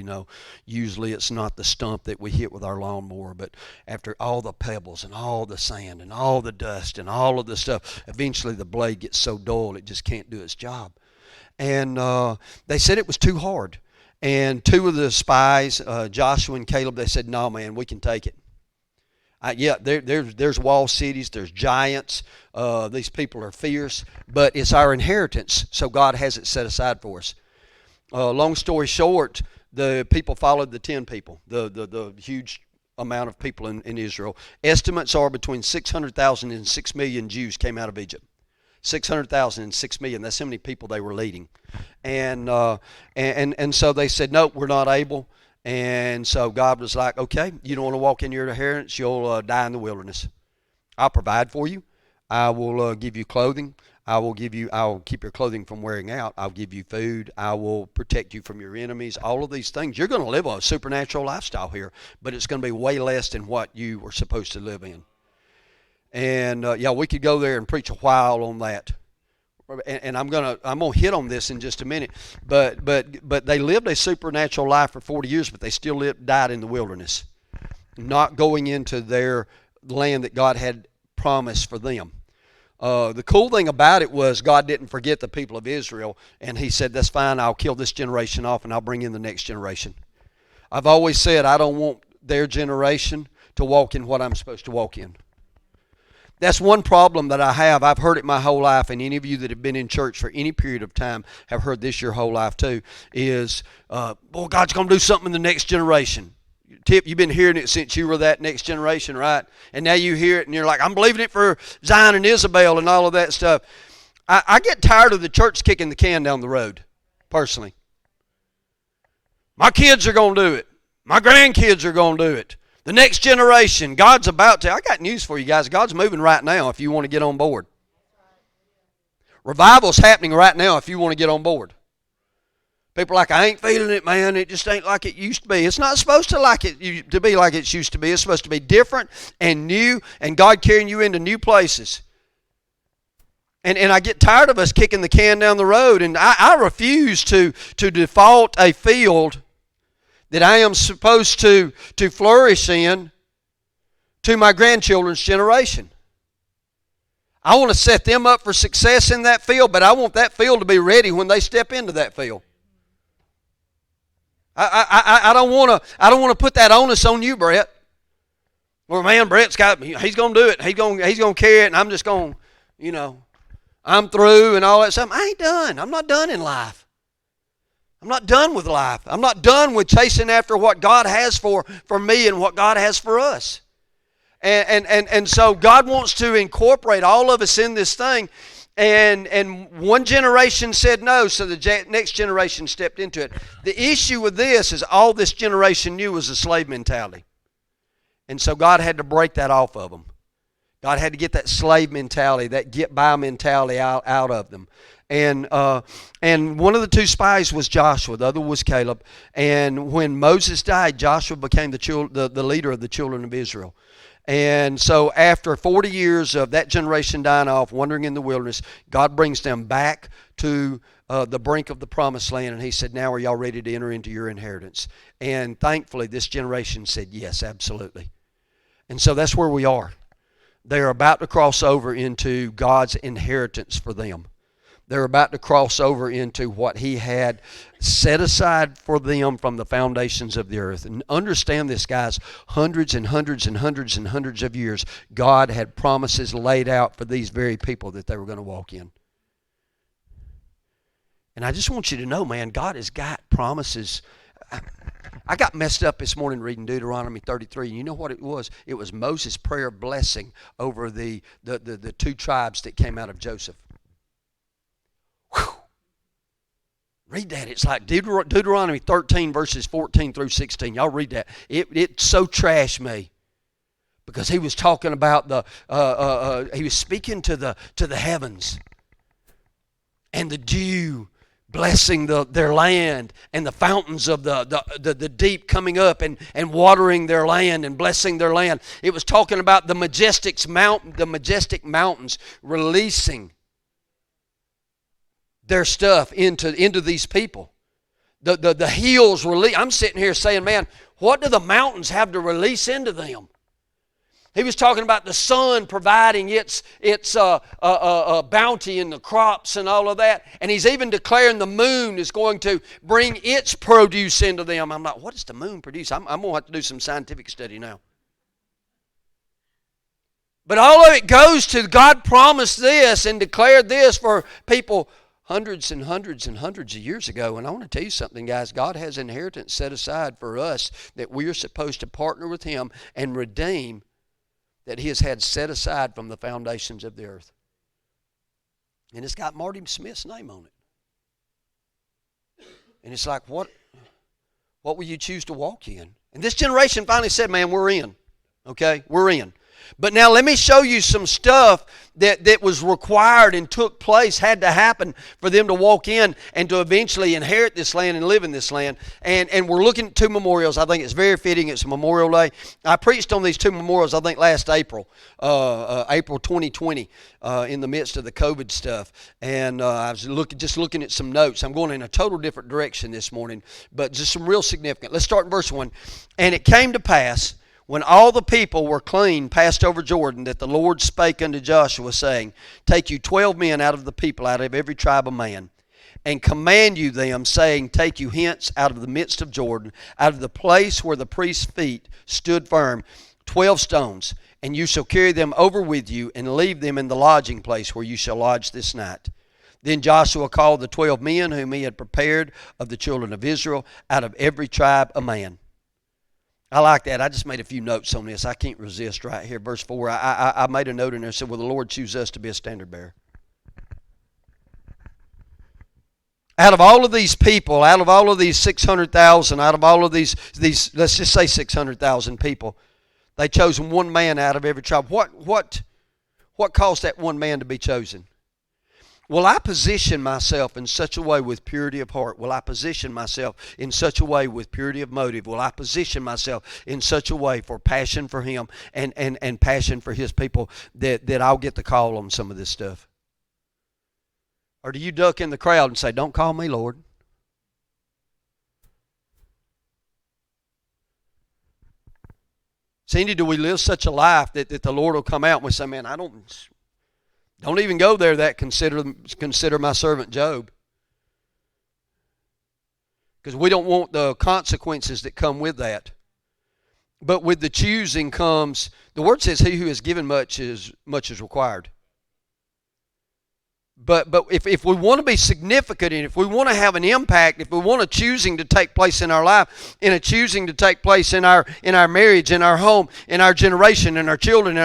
usually it's not the stump that we hit with our lawnmower, but after all the pebbles and all the sand and all the dust and all of the stuff, eventually the blade gets so dull it just can't do its job. And they said it was too hard. And two of the spies, Joshua and Caleb, they said, no, man, we can take it. There's walled cities, there's giants. These people are fierce, but it's our inheritance, so God has it set aside for us. Long story short, the people followed the 10 people, the huge amount of people in Israel. Estimates are between 600,000 and 6 million Jews came out of Egypt. 600,000 and 6 million. That's how many people they were leading. And so they said, no, we're not able. And so God was like, okay, you don't want to walk in your inheritance, you'll die in the wilderness. I'll provide for you. I will give you clothing. I'll keep your clothing from wearing out. I'll give you food. I will protect you from your enemies. All of these things. You're going to live a supernatural lifestyle here, but it's going to be way less than what you were supposed to live in. And we could go there and preach a while on that. And I'm gonna hit on this in just a minute. But they lived a supernatural life for 40 years, but they still died in the wilderness, not going into their land that God had promised for them. The cool thing about it was God didn't forget the people of Israel, and he said, that's fine, I'll kill this generation off and I'll bring in the next generation. I've always said I don't want their generation to walk in what I'm supposed to walk in. That's one problem that I have. I've heard it my whole life, and any of you that have been in church for any period of time have heard this your whole life too, is, boy, God's going to do something in the next generation. Tip, you've been hearing it since you were that next generation, right? And now you hear it, and you're like, I'm believing it for Zion and Isabel and all of that stuff. I get tired of the church kicking the can down the road, personally. My kids are going to do it. My grandkids are going to do it. The next generation, God's about to. I got news for you guys. God's moving right now if you want to get on board. Revival's happening right now if you want to get on board. People are like, I ain't feeling it, man. It just ain't like it used to be. It's not supposed to be like it used to be. It's supposed to be different and new, and God carrying you into new places. And I get tired of us kicking the can down the road, and I refuse to default a field that I am supposed to flourish in to my grandchildren's generation. I want to set them up for success in that field, but I want that field to be ready when they step into that field. I don't want to put that onus on you, Brett. Well, man, he's going to do it. He's going to carry it, and I'm just going, I'm through and all that stuff. I ain't done. I'm not done in life. I'm not done with life. I'm not done with chasing after what God has for me and what God has for us. And so God wants to incorporate all of us in this thing. And one generation said no, so the next generation stepped into it. The issue with this is all this generation knew was a slave mentality. And so God had to break that off of them. God had to get that slave mentality, that get-by mentality out of them. And one of the two spies was Joshua, the other was Caleb. And when Moses died, Joshua became the leader of the children of Israel. And so after 40 years of that generation dying off, wandering in the wilderness, God brings them back to the brink of the promised land. And he said, now are y'all ready to enter into your inheritance? And thankfully, this generation said, yes, absolutely. And so that's where we are. They're about to cross over into God's inheritance for them. They're about to cross over into what he had set aside for them from the foundations of the earth. And understand this, guys, hundreds and hundreds and hundreds and hundreds of years, God had promises laid out for these very people that they were going to walk in. And I just want you to know, man, God has got promises. I got messed up this morning reading Deuteronomy 33. And you know what it was? It was Moses' prayer of blessing over the two tribes that came out of Joseph. Whew. Read that. It's like Deuteronomy 13 verses 14 through 16. Y'all read that. It so trashed me because he was talking about he was speaking to the heavens and the dew blessing their land and the fountains of the deep coming up and watering their land and blessing their land. It was talking about the majestic mountains releasing their stuff into these people. The hills release. I'm sitting here saying, man, what do the mountains have to release into them? He was talking about the sun providing its bounty in the crops and all of that. And he's even declaring the moon is going to bring its produce into them. I'm like, what does the moon produce? I'm going to have to do some scientific study now. But all of it goes to God promised this and declared this for people hundreds and hundreds and hundreds of years ago. And I want to tell you something, guys. God has inheritance set aside for us that we are supposed to partner with him and redeem that he has had set aside from the foundations of the earth. And it's got Marty Smith's name on it. And it's like, what will you choose to walk in? And this generation finally said, man, we're in. Okay, we're in. But now let me show you some stuff that was required and took place, had to happen for them to walk in and to eventually inherit this land and live in this land. And we're looking at two memorials. I think it's very fitting. It's Memorial Day. I preached on these two memorials, I think, last April, April 2020, in the midst of the COVID stuff. And I was just looking at some notes. I'm going in a total different direction this morning, but just some real significant. Let's start in verse 1. And it came to pass, When all the people were clean passed over Jordan, that the Lord spake unto Joshua, saying, Take you 12 men out of the people, out of every tribe of man, and command you them, saying, Take you hence out of the midst of Jordan, out of the place where the priest's feet stood firm, 12 stones, and you shall carry them over with you, and leave them in the lodging place where you shall lodge this night. Then Joshua called the 12 men whom he had prepared of the children of Israel, out of every tribe a man. I like that. I just made a few notes on this. I can't resist right here. Verse 4, I made a note in there and said, Will the Lord choose us to be a standard bearer? Out of all of these people, out of all of these 600,000, out of all of these let's just say 600,000 people, they chose one man out of every tribe. What caused that one man to be chosen? Will I position myself in such a way with purity of heart? Will I position myself in such a way with purity of motive? Will I position myself in such a way for passion for Him and passion for His people that I'll get the call on some of this stuff? Or do you duck in the crowd and say, Don't call me, Lord? Cindy, do we live such a life that the Lord will come out and we say, Man, I don't even go there that consider my servant Job. Because we don't want the consequences that come with that. But with the choosing comes, the word says, He who is given much is required. But if we want to be significant, and if we want to have an impact, if we want a choosing to take place in our life, and a choosing to take place in our marriage, in our home, in our generation, in our children,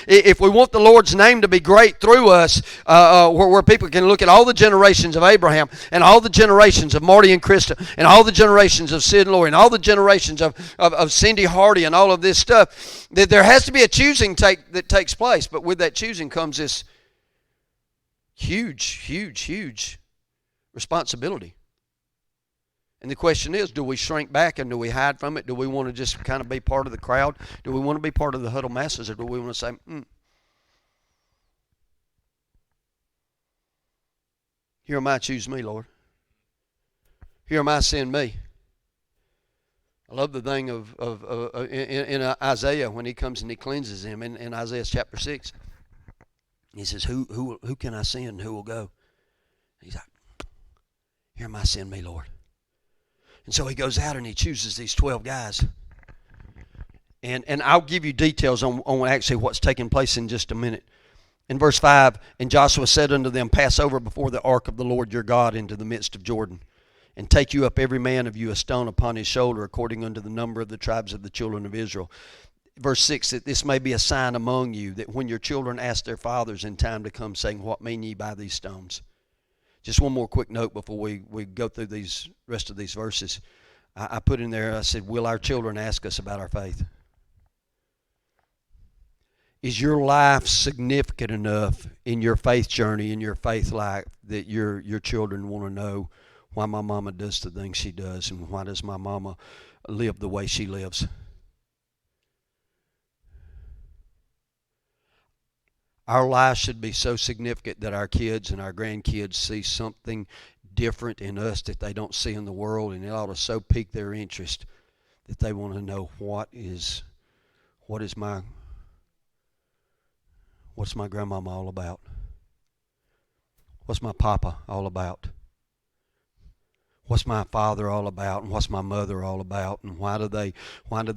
if we want the Lord's name to be great through us, where people can look at all the generations of Abraham, and all the generations of Marty and Krista, and all the generations of Sid and Lori, and all the generations of Cindy Hardy, and all of this stuff, that there has to be a choosing that takes place. But with that choosing comes this huge responsibility. And the question is, do we shrink back and do we hide from it? Do we want to just kind of be part of the crowd? Do we want to be part of the huddle masses? Or do we want to say, Here am I, choose me, Lord. Here am I, send me. I love the thing in Isaiah when he comes and he cleanses him in Isaiah chapter 6. He says, who can I send? Who will go? He's like, Here am I, send me, Lord. And so he goes out and he chooses these 12 guys. And I'll give you details on actually what's taking place in just a minute. In verse 5, And Joshua said unto them, Pass over before the ark of the Lord your God into the midst of Jordan, and take you up every man of you a stone upon his shoulder, according unto the number of the tribes of the children of Israel. Verse 6, that this may be a sign among you, that when your children ask their fathers in time to come, saying, What mean ye by these stones? Just one more quick note before we go through these rest of these verses. I put in there, I said, Will our children ask us about our faith? Is your life significant enough in your faith journey, in your faith life, that your children want to know why my mama does the things she does, and why does my mama live the way she lives? Our lives should be so significant that our kids and our grandkids see something different in us that they don't see in the world, and it ought to so pique their interest that they want to know what's my grandmama all about? What's my papa all about? What's my father all about, and what's my mother all about, and why do they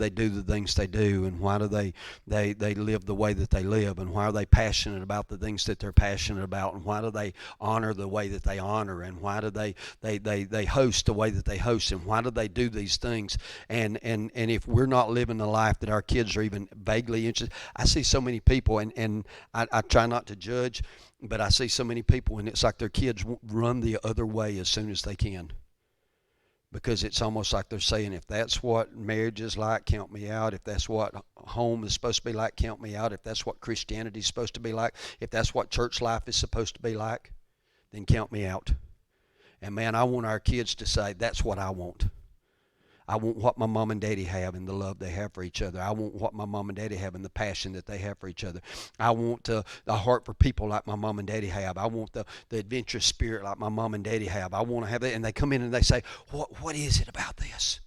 do the things they do, and why do they live the way that they live, and why are they passionate about the things that they're passionate about, and why do they honor the way that they honor, and why do they host the way that they host, and why do they do these things? And if we're not living the life that our kids are even vaguely interested, I see so many people, and I try not to judge, but I see so many people, and it's like their kids run the other way as soon as they can. Because it's almost like they're saying, if that's what marriage is like, count me out. If that's what home is supposed to be like, count me out. If that's what Christianity is supposed to be like, if that's what church life is supposed to be like, then count me out. And man, I want our kids to say, that's what I want. I want what my mom and daddy have and the love they have for each other. I want what my mom and daddy have and the passion that they have for each other. I want the heart for people like my mom and daddy have. I want the adventurous spirit like my mom and daddy have. I want to have that. And they come in and they say, what is it about this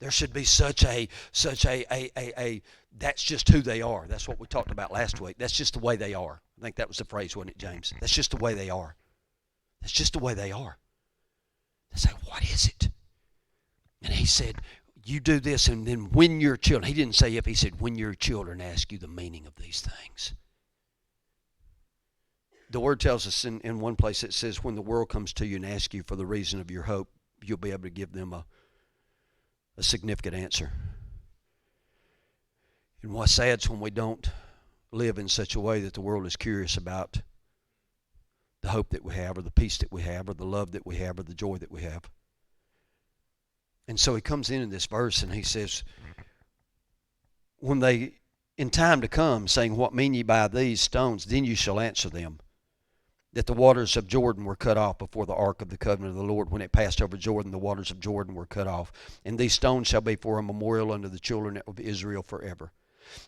There should be such a that's just who they are. That's what we talked about last week. That's just the way they are. I think that was the phrase, wasn't it, James? That's just the way they are. That's just the way they are. They say, what is it? And he said, you do this, and then when your children, he didn't say if, he said, when your children ask you the meaning of these things. The word tells us in one place, it says, when the world comes to you and asks you for the reason of your hope, you'll be able to give them a significant answer. And what's sad is when we don't live in such a way that the world is curious about the hope that we have, or the peace that we have, or the love that we have, or the joy that we have. And so he comes in this verse and he says, when they, in time to come, saying, what mean ye by these stones? Then you shall answer them, that the waters of Jordan were cut off before the ark of the covenant of the Lord. When it passed over Jordan, the waters of Jordan were cut off. And these stones shall be for a memorial unto the children of Israel forever.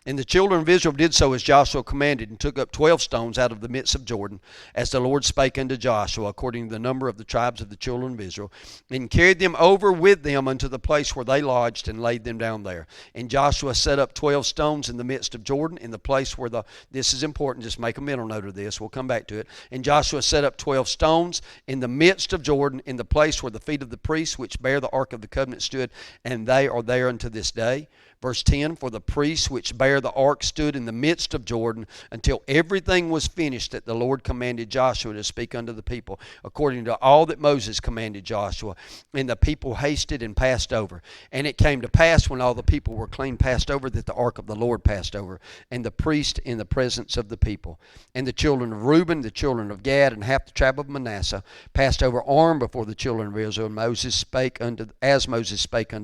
And the children of Israel did so as Joshua commanded, and took up 12 stones out of the midst of Jordan, as the Lord spake unto Joshua, according to the number of the tribes of the children of Israel, and carried them over with them unto the place where they lodged, and laid them down there. And Joshua set up 12 stones in the midst of Jordan, in the place where this is important, just make a mental note of this, we'll come back to it. And Joshua set up 12 stones in the midst of Jordan, in the place where the feet of the priests which bear the ark of the covenant stood, and they are there unto this day. Verse 10, for the priests which bear the ark stood in the midst of Jordan until everything was finished that the Lord commanded Joshua to speak unto the people, according to all that Moses commanded Joshua. And the people hasted and passed over. And it came to pass, when all the people were clean passed over, that the ark of the Lord passed over, and the priest in the presence of the people. And the children of Reuben, the children of Gad, and half the tribe of Manasseh passed over armed before the children of Israel. And Moses spake unto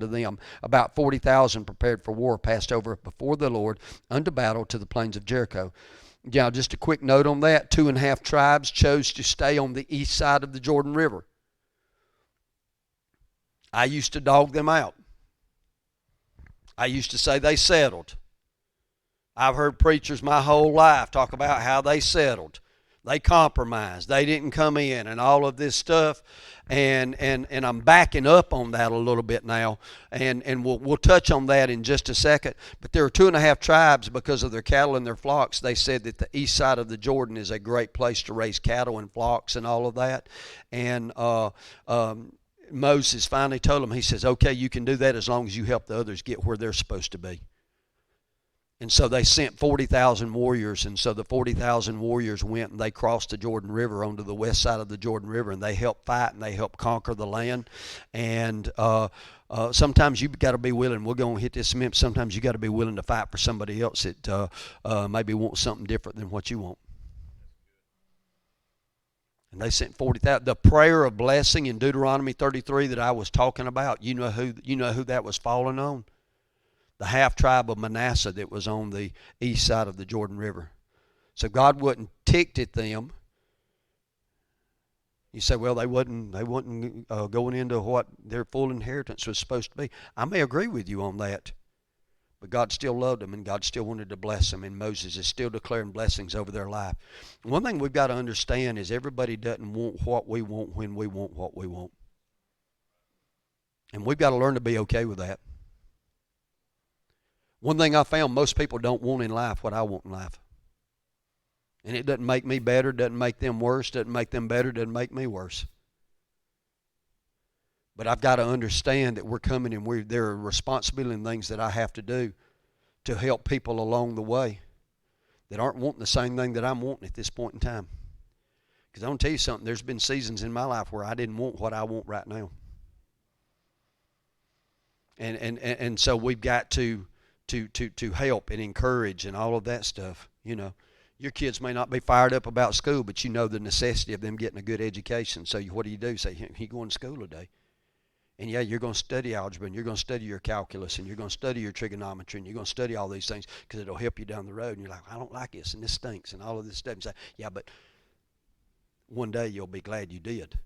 them. About 40,000 prepared for war passed over before the Lord unto battle to the plains of Jericho. Now, just a quick note on that. 2.5 tribes chose to stay on the east side of the Jordan River. I used to dog them out. I used to say they settled. I've heard preachers my whole life talk about how they settled. They compromised. They didn't come in and all of this stuff. And I'm backing up on that a little bit now. And we'll touch on that in just a second. But there are 2.5 tribes, because of their cattle and their flocks. They said that the east side of the Jordan is a great place to raise cattle and flocks and all of that. And Moses finally told them, he says, okay, you can do that as long as you help the others get where they're supposed to be. And so they sent 40,000 warriors, and so the 40,000 warriors went and they crossed the Jordan River onto the west side of the Jordan River, and they helped fight and they helped conquer the land. And sometimes you've got to be willing, we're going to hit this in a minute, sometimes you've got to be willing to fight for somebody else that maybe wants something different than what you want. And they sent 40,000. The prayer of blessing in Deuteronomy 33 that I was talking about, you know who that was falling on? The half tribe of Manasseh that was on the east side of the Jordan River. So God wasn't ticked at them. You say, well, they wasn't going into what their full inheritance was supposed to be. I may agree with you on that. But God still loved them, and God still wanted to bless them, and Moses is still declaring blessings over their life. One thing we've got to understand is everybody doesn't want what we want when we want what we want. And we've got to learn to be okay with that. One thing I found, most people don't want in life what I want in life. And it doesn't make me better, doesn't make them worse, doesn't make them better, doesn't make me worse. But I've got to understand that we're coming and there are responsibility and things that I have to do to help people along the way that aren't wanting the same thing that I'm wanting at this point in time. Because I'm going to tell you something, there's been seasons in my life where I didn't want what I want right now. And so we've got to help and encourage and all of that stuff. You know, your kids may not be fired up about school, but you know the necessity of them getting a good education. So what do? Say, you going to school today? And yeah, you're going to study algebra, and you're going to study your calculus, and you're going to study your trigonometry, and you're going to study all these things because it'll help you down the road. And you're like, I don't like this, and this stinks, and all of this stuff. And say, yeah, but one day you'll be glad you did.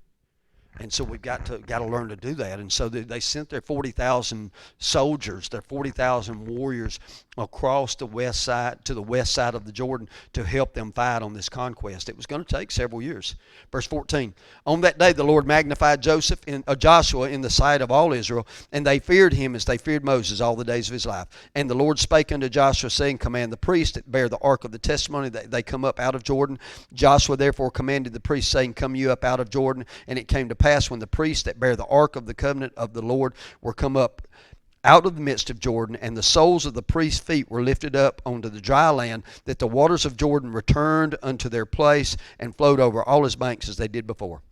And so we've got to learn to do that. And so they sent their 40,000 soldiers, their 40,000 warriors across the west side to the west side of the Jordan to help them fight on this conquest. It was going to take several years. Verse 14. On that day the Lord magnified Joshua in the sight of all Israel, and they feared him as they feared Moses all the days of his life. And the Lord spake unto Joshua, saying, Command the priests that bear the ark of the testimony that they come up out of Jordan. Joshua therefore commanded the priests, saying, Come you up out of Jordan. And it came to pass, when the priests that bear the ark of the covenant of the Lord were come up out of the midst of Jordan, and the soles of the priests' feet were lifted up onto the dry land, that the waters of Jordan returned unto their place and flowed over all his banks as they did before.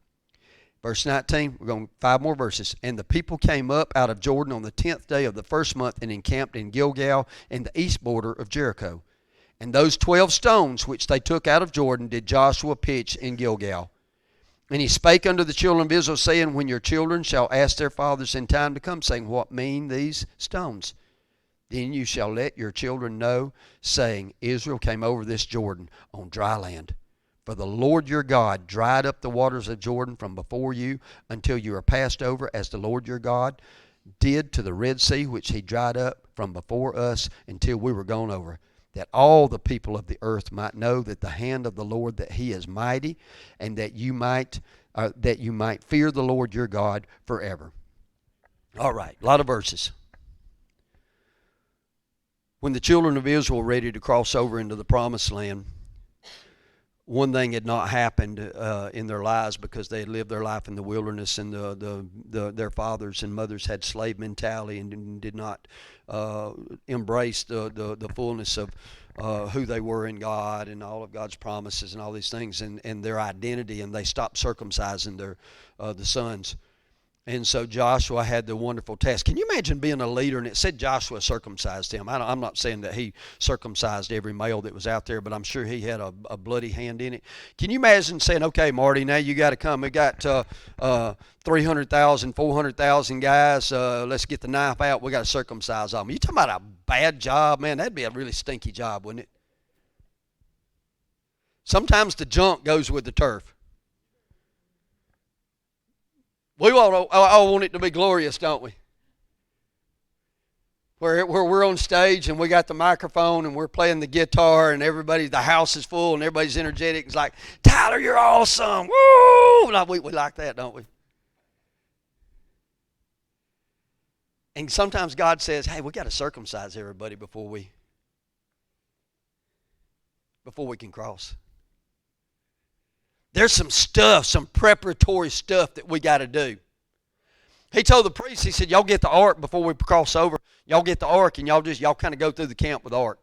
Verse 19, we're going 5 more verses. And the people came up out of Jordan on the 10th day of the first month, and encamped in Gilgal in the east border of Jericho. And those 12 stones which they took out of Jordan did Joshua pitch in Gilgal. And he spake unto the children of Israel, saying, When your children shall ask their fathers in time to come, saying, What mean these stones? Then you shall let your children know, saying, Israel came over this Jordan on dry land. For the Lord your God dried up the waters of Jordan from before you until you are passed over, as the Lord your God did to the Red Sea, which he dried up from before us until we were gone over, that all the people of the earth might know that the hand of the Lord, that he is mighty, and that you might fear the Lord your God forever. All right, a lot of verses. When the children of Israel were ready to cross over into the promised land, one thing had not happened in their lives, because they had lived their life in the wilderness, and their fathers and mothers had slave mentality and did not embrace the fullness of who they were in God and all of God's promises and all these things, and their identity, and they stopped circumcising the sons. And so Joshua had the wonderful task. Can you imagine being a leader? And it said Joshua circumcised him. I'm not saying that he circumcised every male that was out there, but I'm sure he had a bloody hand in it. Can you imagine saying, okay, Marty, now you got to come. We got 300,000, 400,000 guys. Let's get the knife out. We got to circumcise them. You talking about a bad job, man? That'd be a really stinky job, wouldn't it? Sometimes the junk goes with the turf. We all want it to be glorious, don't we? Where we're on stage and we got the microphone and we're playing the guitar and the house is full and everybody's energetic. It's like, Tyler, you're awesome. Woo! We like that, don't we? And sometimes God says, hey, we got to circumcise everybody before we can cross. There's some preparatory stuff that we got to do. He told the priests, he said, y'all get the ark before we cross over. Y'all get the ark and y'all kind of go through the camp with the ark.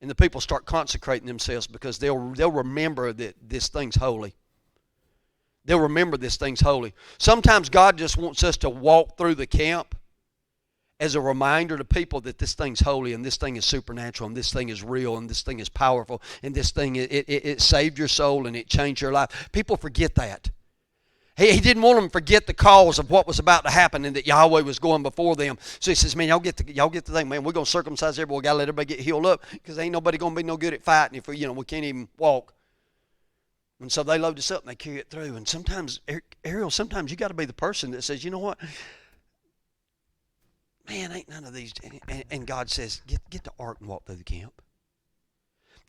And the people start consecrating themselves, because they'll remember that this thing's holy. They'll remember this thing's holy. Sometimes God just wants us to walk through the camp as a reminder to people that this thing's holy, and this thing is supernatural, and this thing is real, and this thing is powerful, and this thing, it saved your soul and it changed your life. People forget that. He didn't want them to forget the cause of what was about to happen, and that Yahweh was going before them. So he says, man, y'all get the thing, man. We're going to circumcise everybody. We got to let everybody get healed up, because ain't nobody going to be no good at fighting if we can't even walk. And so they load us up and they carry it through. And sometimes, Ariel, sometimes you got to be the person that says, you know what? Man, ain't none of these. And God says, get the ark and walk through the camp.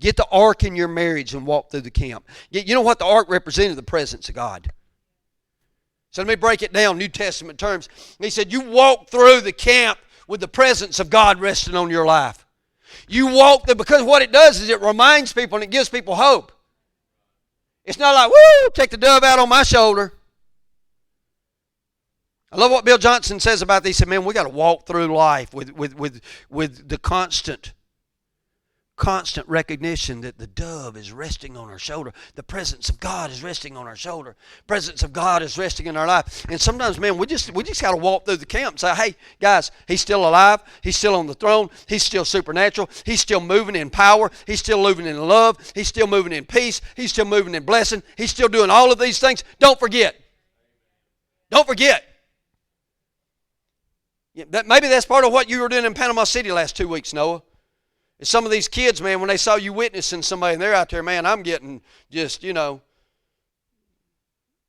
Get the ark in your marriage and walk through the camp. You know what the ark represented? The presence of God. So let me break it down, New Testament terms. He said, you walk through the camp with the presence of God resting on your life. You walk there, because what it does is it reminds people and it gives people hope. It's not like, woo, take the dove out on my shoulder. I love what Bill Johnson says about this. He said, man, we got to walk through life with the constant recognition that the dove is resting on our shoulder. The presence of God is resting on our shoulder. Presence of God is resting in our life. And sometimes, man, we just got to walk through the camp and say, hey, guys, he's still alive. He's still on the throne. He's still supernatural. He's still moving in power. He's still moving in love. He's still moving in peace. He's still moving in blessing. He's still doing all of these things. Don't forget. Don't forget. Maybe that's part of what you were doing in Panama City last 2 weeks, Noah. It's some of these kids, man, when they saw you witnessing somebody and they're out there, man, I'm getting just,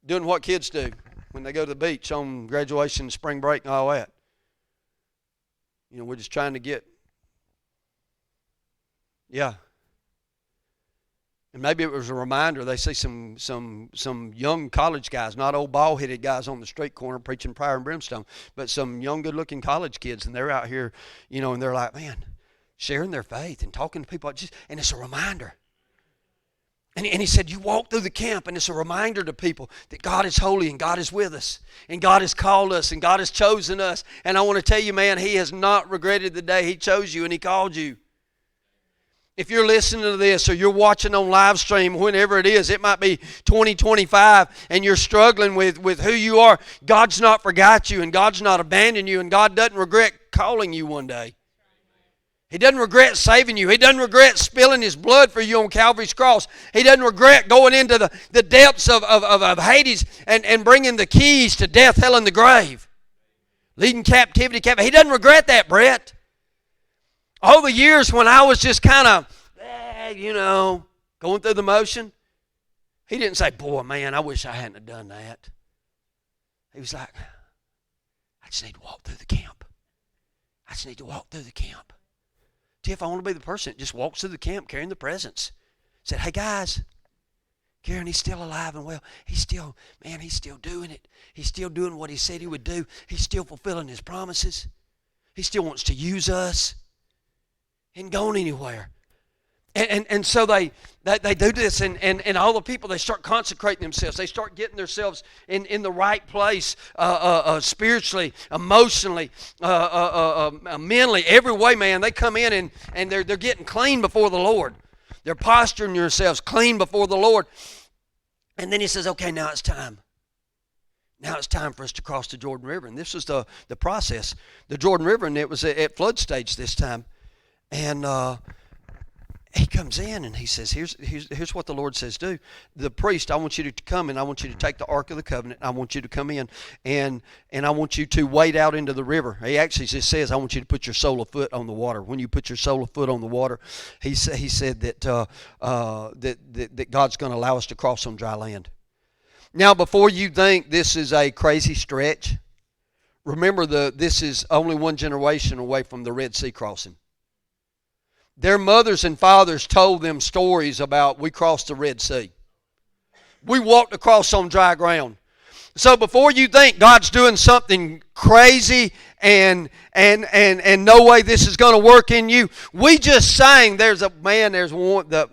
Doing what kids do when they go to the beach on graduation, spring break, and all that. You know, we're just trying to get, yeah. And maybe it was a reminder. They see some young college guys, not old bald-headed guys on the street corner preaching fire and brimstone, but some young, good-looking college kids, and they're out here, you know, and they're like, man, sharing their faith and talking to people, and it's a reminder. And he said, you walk through the camp, and it's a reminder to people that God is holy and God is with us, and God has called us, and God has chosen us. And I want to tell you, man, He has not regretted the day He chose you and He called you. If you're listening to this or you're watching on live stream, whenever it is, it might be 2025, and you're struggling with who you are, God's not forgot you, and God's not abandoned you, and God doesn't regret calling you one day. He doesn't regret saving you. He doesn't regret spilling His blood for you on Calvary's cross. He doesn't regret going into the depths of Hades and bringing the keys to death, hell, and the grave. Leading captivity. He doesn't regret that, Brett. All the years when I was just kind of, you know, going through the motion, He didn't say, boy, man, I wish I hadn't have done that. He was like, I just need to walk through the camp. I just need to walk through the camp. If I want to be the person that just walks through the camp carrying the presents. Said, hey guys, Karen, he's still alive and well. He's still doing it. He's still doing what He said He would do. He's still fulfilling His promises. He still wants to use us. He ain't going anywhere. And so they do this, and all the people, they start consecrating themselves. They start getting themselves in the right place spiritually, emotionally, mentally, every way, man. They come in and they're getting clean before the Lord. They're posturing themselves clean before the Lord. And then He says, okay, now it's time. Now it's time for us to cross the Jordan River. And this was the process. The Jordan River, and it was at flood stage this time. And He comes in and He says, here's what the Lord says do. The priest, I want you to come and I want you to take the Ark of the Covenant. I want you to come in and I want you to wade out into the river. He actually just says, I want you to put your sole of foot on the water. When you put your sole of foot on the water, he said that God's going to allow us to cross on dry land. Now, before you think this is a crazy stretch, remember this is only one generation away from the Red Sea crossing. Their mothers and fathers told them stories about, we crossed the Red Sea. We walked across on dry ground. So before you think God's doing something crazy and no way this is going to work in you, we just sang, there's one, the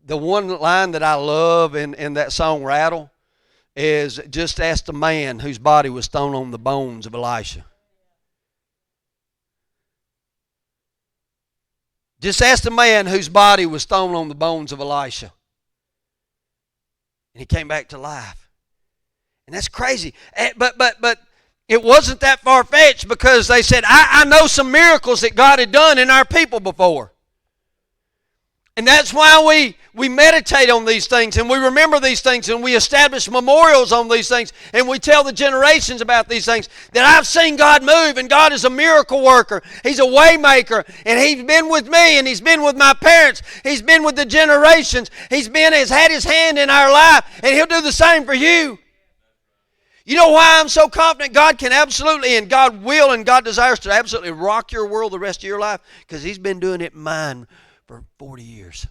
one line that I love in that song, Rattle, is just ask the man whose body was thrown on the bones of Elisha. Just ask the man whose body was thrown on the bones of Elisha. And he came back to life. And that's crazy. But it wasn't that far-fetched, because they said, I know some miracles that God had done in our people before. And that's why we meditate on these things, and we remember these things, and we establish memorials on these things, and we tell the generations about these things, that I've seen God move, and God is a miracle worker. He's a way maker, and He's been with me, and He's been with my parents. He's been with the generations. He's had His hand in our life, and He'll do the same for you. You know why I'm so confident God can absolutely, and God will, and God desires to absolutely rock your world the rest of your life? Because He's been doing it in mine for 40 years.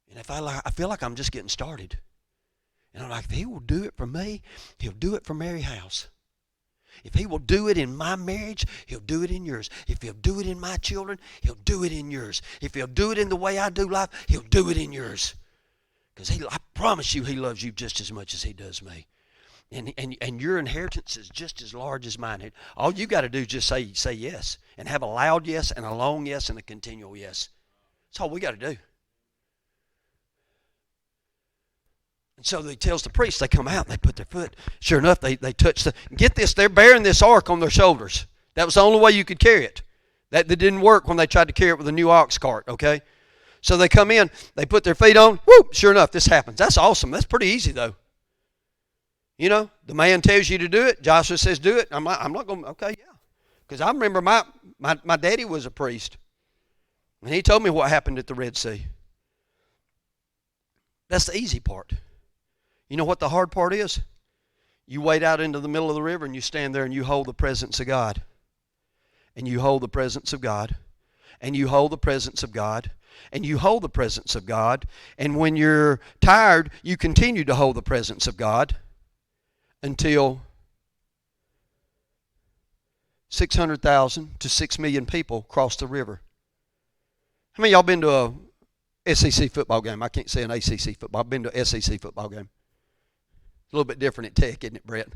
And I feel like I'm just getting started. And I'm like, if He will do it for me, He'll do it for Mary House. If He will do it in my marriage, He'll do it in yours. If He'll do it in my children, He'll do it in yours. If He'll do it in the way I do life, He'll do it in yours. Because I promise you, He loves you just as much as He does me. And your inheritance is just as large as mine. All you got to do is just say yes, and have a loud yes and a long yes and a continual yes. That's all we got to do. And so He tells the priests, they come out and they put their foot. Sure enough, they touch get this, they're bearing this ark on their shoulders. That was the only way you could carry it. That didn't work when they tried to carry it with a new ox cart, okay? So they come in, they put their feet on, whoop, sure enough, this happens. That's awesome. That's pretty easy though. You know, the man tells you to do it. Joshua says do it. I'm not going to, okay, yeah. Because I remember my daddy was a priest. And he told me what happened at the Red Sea. That's the easy part. You know what the hard part is? You wade out into the middle of the river and you stand there and you hold the presence of God. And you hold the presence of God. And you hold the presence of God. And you hold the presence of God. And when you're tired, you continue to hold the presence of God until 600,000 to 6 million people cross the river. How many of y'all been to a SEC football game? I can't say an ACC football. I've been to an SEC football game. It's a little bit different at Tech, isn't it, Brett?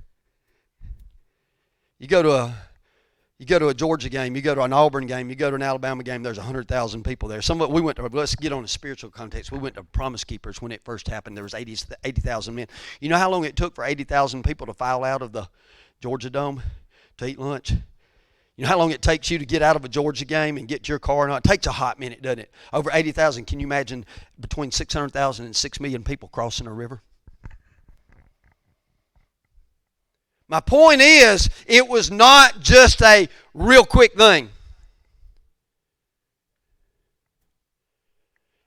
You go to a Georgia game, you go to an Auburn game, you go to an Alabama game, there's 100,000 people there. Let's get on a spiritual context. We went to Promise Keepers when it first happened. There was 80,000 men. You know how long it took for 80,000 people to file out of the Georgia Dome to eat lunch? You know how long it takes you to get out of a Georgia game and get your car? No, it takes a hot minute, doesn't it? Over 80,000. Can you imagine between 600,000 and 6 million people crossing a river? My point is, it was not just a real quick thing.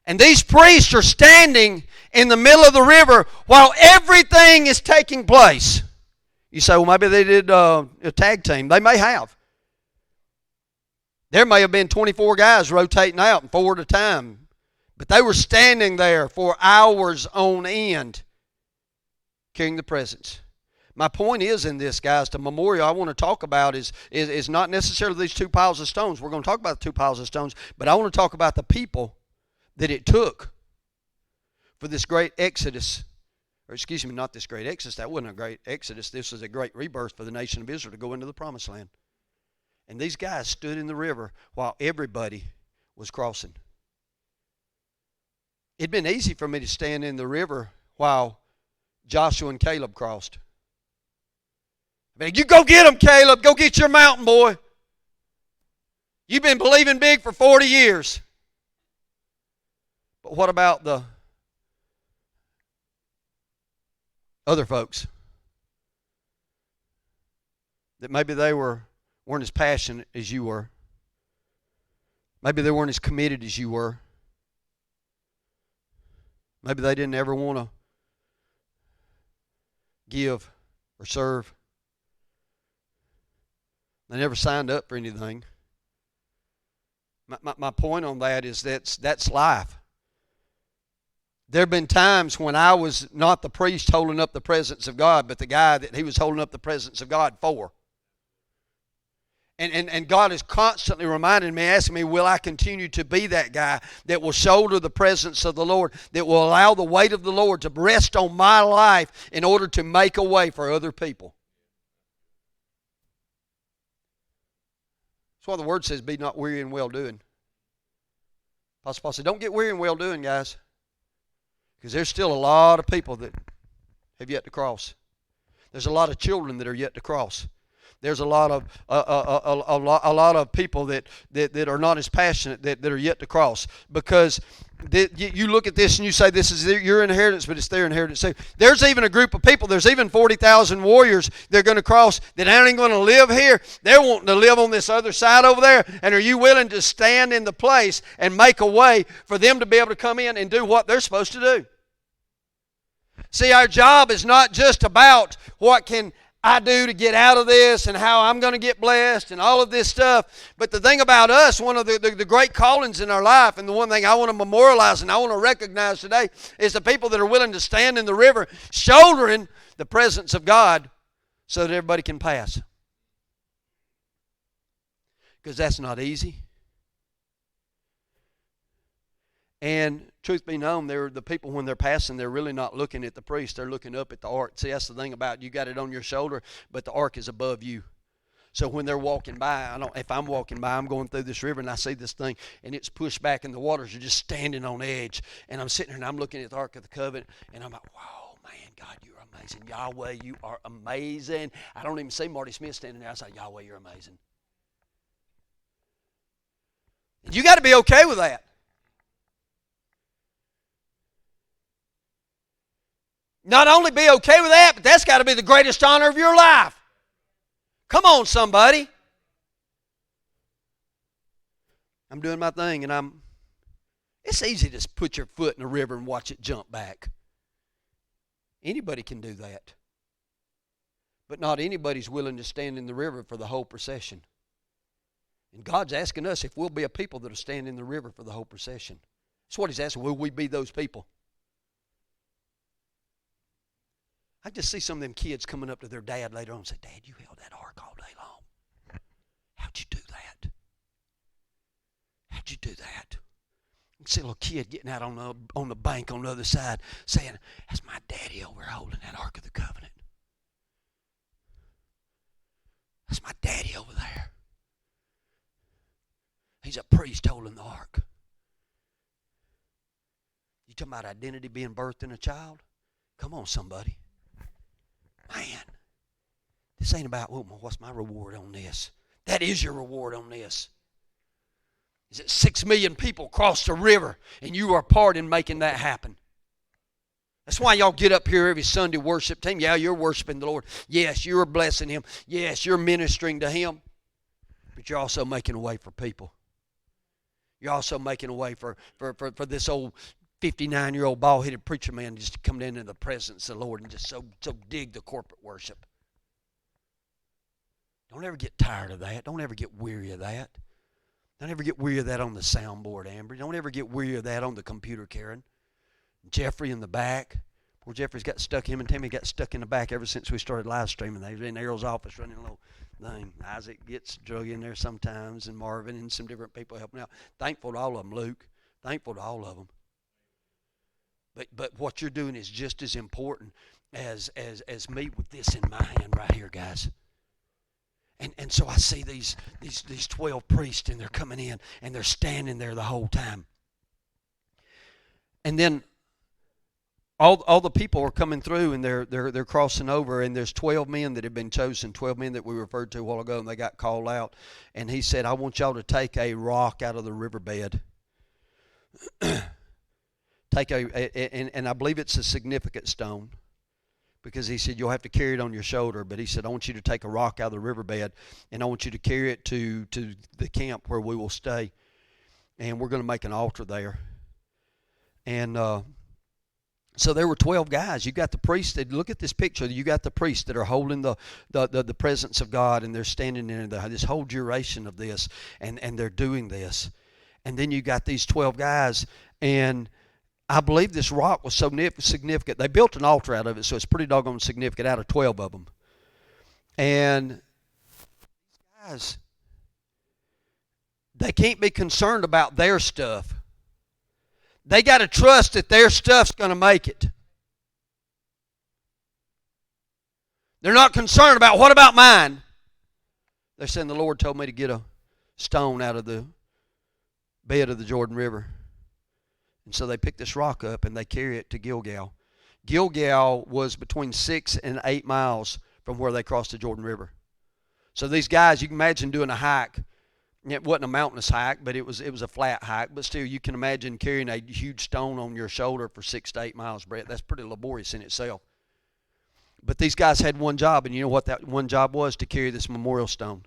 And these priests are standing in the middle of the river while everything is taking place. You say, well, maybe they did a tag team. They may have. There may have been 24 guys rotating out and 4 at a time. But they were standing there for hours on end carrying the presence. My point is in this, guys, the memorial I want to talk about is not necessarily these 2 piles of stones. We're going to talk about the 2 piles of stones, but I want to talk about the people that it took for this great exodus. Or excuse me, not this great exodus. That wasn't a great exodus. This was a great rebirth for the nation of Israel to go into the promised land. And these guys stood in the river while everybody was crossing. It'd been easy for me to stand in the river while Joshua and Caleb crossed. You go get them, Caleb. Go get your mountain, boy. You've been believing big for 40 years. But what about the other folks? That maybe they weren't as passionate as you were. Maybe they weren't as committed as you were. Maybe they didn't ever want to give or serve. They never signed up for anything. My point on that is that's life. There have been times when I was not the priest holding up the presence of God, but the guy that he was holding up the presence of God for. And God is constantly reminding me, asking me, will I continue to be that guy that will shoulder the presence of the Lord, that will allow the weight of the Lord to rest on my life in order to make a way for other people? That's why the Word says, be not weary in well-doing. Apostle Paul said, don't get weary in well-doing, guys. Because there's still a lot of people that have yet to cross. There's a lot of children that are yet to cross. There's a lot of people that are not as passionate that are yet to cross. Because you look at this and you say this is your inheritance, but it's their inheritance too. There's even a group of people, there's even 40,000 warriors that are going to cross that aren't going to live here. They're wanting to live on this other side over there. And are you willing to stand in the place and make a way for them to be able to come in and do what they're supposed to do? See, our job is not just about what can I do to get out of this and how I'm going to get blessed and all of this stuff. But the thing about us, one of the great callings in our life, and the one thing I want to memorialize and I want to recognize today, is the people that are willing to stand in the river shouldering the presence of God so that everybody can pass. Because that's not easy. And truth be known, the people, when they're passing, they're really not looking at the priest. They're looking up at the ark. See, that's the thing about it. You got it on your shoulder, but the ark is above you. So when they're walking by, if I'm walking by, I'm going through this river and I see this thing and it's pushed back and the waters are just standing on edge. And I'm sitting here and I'm looking at the Ark of the Covenant and I'm like, wow, man, God, you're amazing. Yahweh, you are amazing. I don't even see Marty Smith standing there. I say, Yahweh, you're amazing. And you got to be okay with that. Not only be okay with that, but that's got to be the greatest honor of your life. Come on, somebody. I'm doing my thing and I'm It's easy to put your foot in the river and watch it jump back. Anybody can do that. But not anybody's willing to stand in the river for the whole procession. And God's asking us if we'll be a people that'll stand in the river for the whole procession. That's what He's asking. Will we be those people? I just see some of them kids coming up to their dad later on and say, Dad, you held that ark all day long. How'd you do that? How'd you do that? You see a little kid getting out on the bank on the other side saying, that's my daddy over holding that Ark of the Covenant. That's my daddy over there. He's a priest holding the ark. You talking about identity being birthed in a child? Come on, somebody. Man, this ain't about, well, what's my reward on this? That is your reward on this. Is it 6 million people crossed the river and you are part in making that happen? That's why y'all get up here every Sunday worship team. Yeah, you're worshiping the Lord. Yes, you're blessing Him. Yes, you're ministering to Him. But you're also making a way for people. You're also making a way for this old 59-year-old bald-headed preacher man just to come into the presence of the Lord and just so dig the corporate worship. Don't ever get tired of that. Don't ever get weary of that. Don't ever get weary of that on the soundboard, Amber. Don't ever get weary of that on the computer, Karen. Jeffrey in the back. Poor Jeffrey's got stuck. Him and Timmy got stuck in the back ever since we started live streaming. They were in Errol's office running a little thing. Isaac gets drug in there sometimes, and Marvin and some different people helping out. Thankful to all of them, Luke. Thankful to all of them. But what you're doing is just as important as me with this in my hand right here, guys. And so I see these 12 priests, and they're coming in, and they're standing there the whole time. And then all the people are coming through, and they're crossing over, and there's 12 men that have been chosen, 12 men that we referred to a while ago, and they got called out. And he said, I want y'all to take a rock out of the riverbed. And I believe it's a significant stone, because he said you'll have to carry it on your shoulder. But he said, I want you to take a rock out of the riverbed, and I want you to carry it to the camp where we will stay, and we're going to make an altar there. And so there were 12 guys. You got the priests. Look at this picture. You got the priests that are holding the presence of God, and they're standing there this whole duration of this, and they're doing this. And then you got these 12 guys, and I believe this rock was so significant. They built an altar out of it, so it's pretty doggone significant out of 12 of them. And these guys, they can't be concerned about their stuff. They got to trust that their stuff's going to make it. They're not concerned about, what about mine? They're saying, the Lord told me to get a stone out of the bed of the Jordan River. And so they pick this rock up and they carry it to Gilgal. Gilgal was between 6 and 8 miles from where they crossed the Jordan River. So these guys, you can imagine doing a hike. It wasn't a mountainous hike, but it was a flat hike. But still, you can imagine carrying a huge stone on your shoulder for 6 to 8 miles, Brett. That's pretty laborious in itself. But these guys had one job, and you know what that one job was? To carry this memorial stone.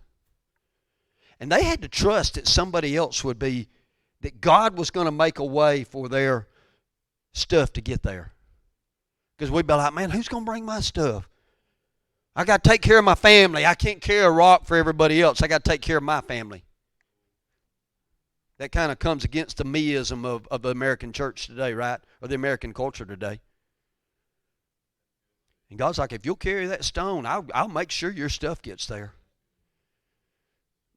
And they had to trust that somebody else would be, that God was going to make a way for their stuff to get there. Because we'd be like, man, who's going to bring my stuff? I got to take care of my family. I can't carry a rock for everybody else. I got to take care of my family. That kind of comes against the meism of the American church today, right? Or the American culture today. And God's like, if you'll carry that stone, I'll make sure your stuff gets there.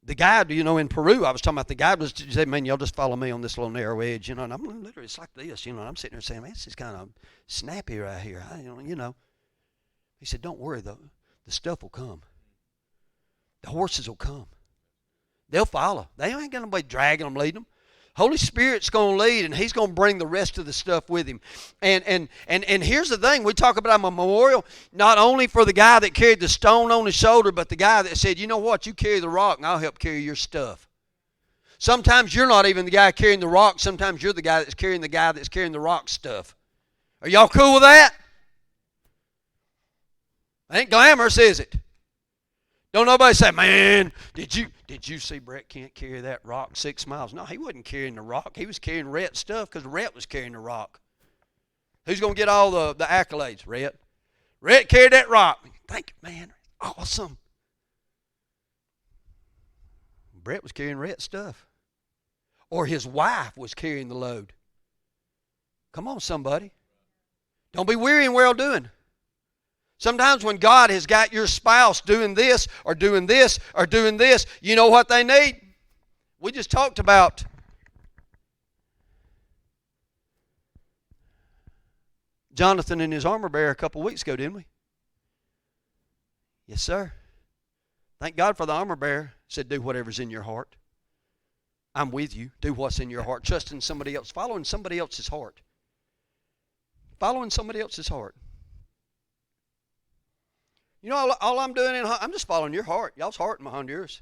The guide, in Peru, I was talking about, the guide was said, man, y'all just follow me on this little narrow edge, and I'm literally, it's like this, and I'm sitting there saying, man, this is kind of snappy right here, He said, don't worry, though, the stuff will come. The horses will come. They'll follow. They ain't going to be dragging them, leading them. Holy Spirit's going to lead, and He's going to bring the rest of the stuff with Him. And here's the thing. We talk about a memorial not only for the guy that carried the stone on his shoulder, but the guy that said, you know what, you carry the rock, and I'll help carry your stuff. Sometimes you're not even the guy carrying the rock. Sometimes you're the guy that's carrying the rock stuff. Are y'all cool with that? Ain't glamorous, is it? Don't nobody say, man, did you see Brett can't carry that rock 6 miles? No, he wasn't carrying the rock. He was carrying Rhett's stuff because Rhett was carrying the rock. Who's going to get all the accolades? Rhett. Rhett carried that rock. Thank you, man. Awesome. Brett was carrying Rhett's stuff. Or his wife was carrying the load. Come on, somebody. Don't be weary in well doing. Sometimes when God has got your spouse doing this or doing this or doing this, you know what they need? We just talked about Jonathan and his armor bearer a couple weeks ago, didn't we? Yes, sir. Thank God for the armor bearer. Said, do whatever's in your heart. I'm with you. Do what's in your heart. Trust in somebody else. Following somebody else's heart. Following somebody else's heart. You know, all I'm doing, I'm just following your heart. Y'all's heart behind yours.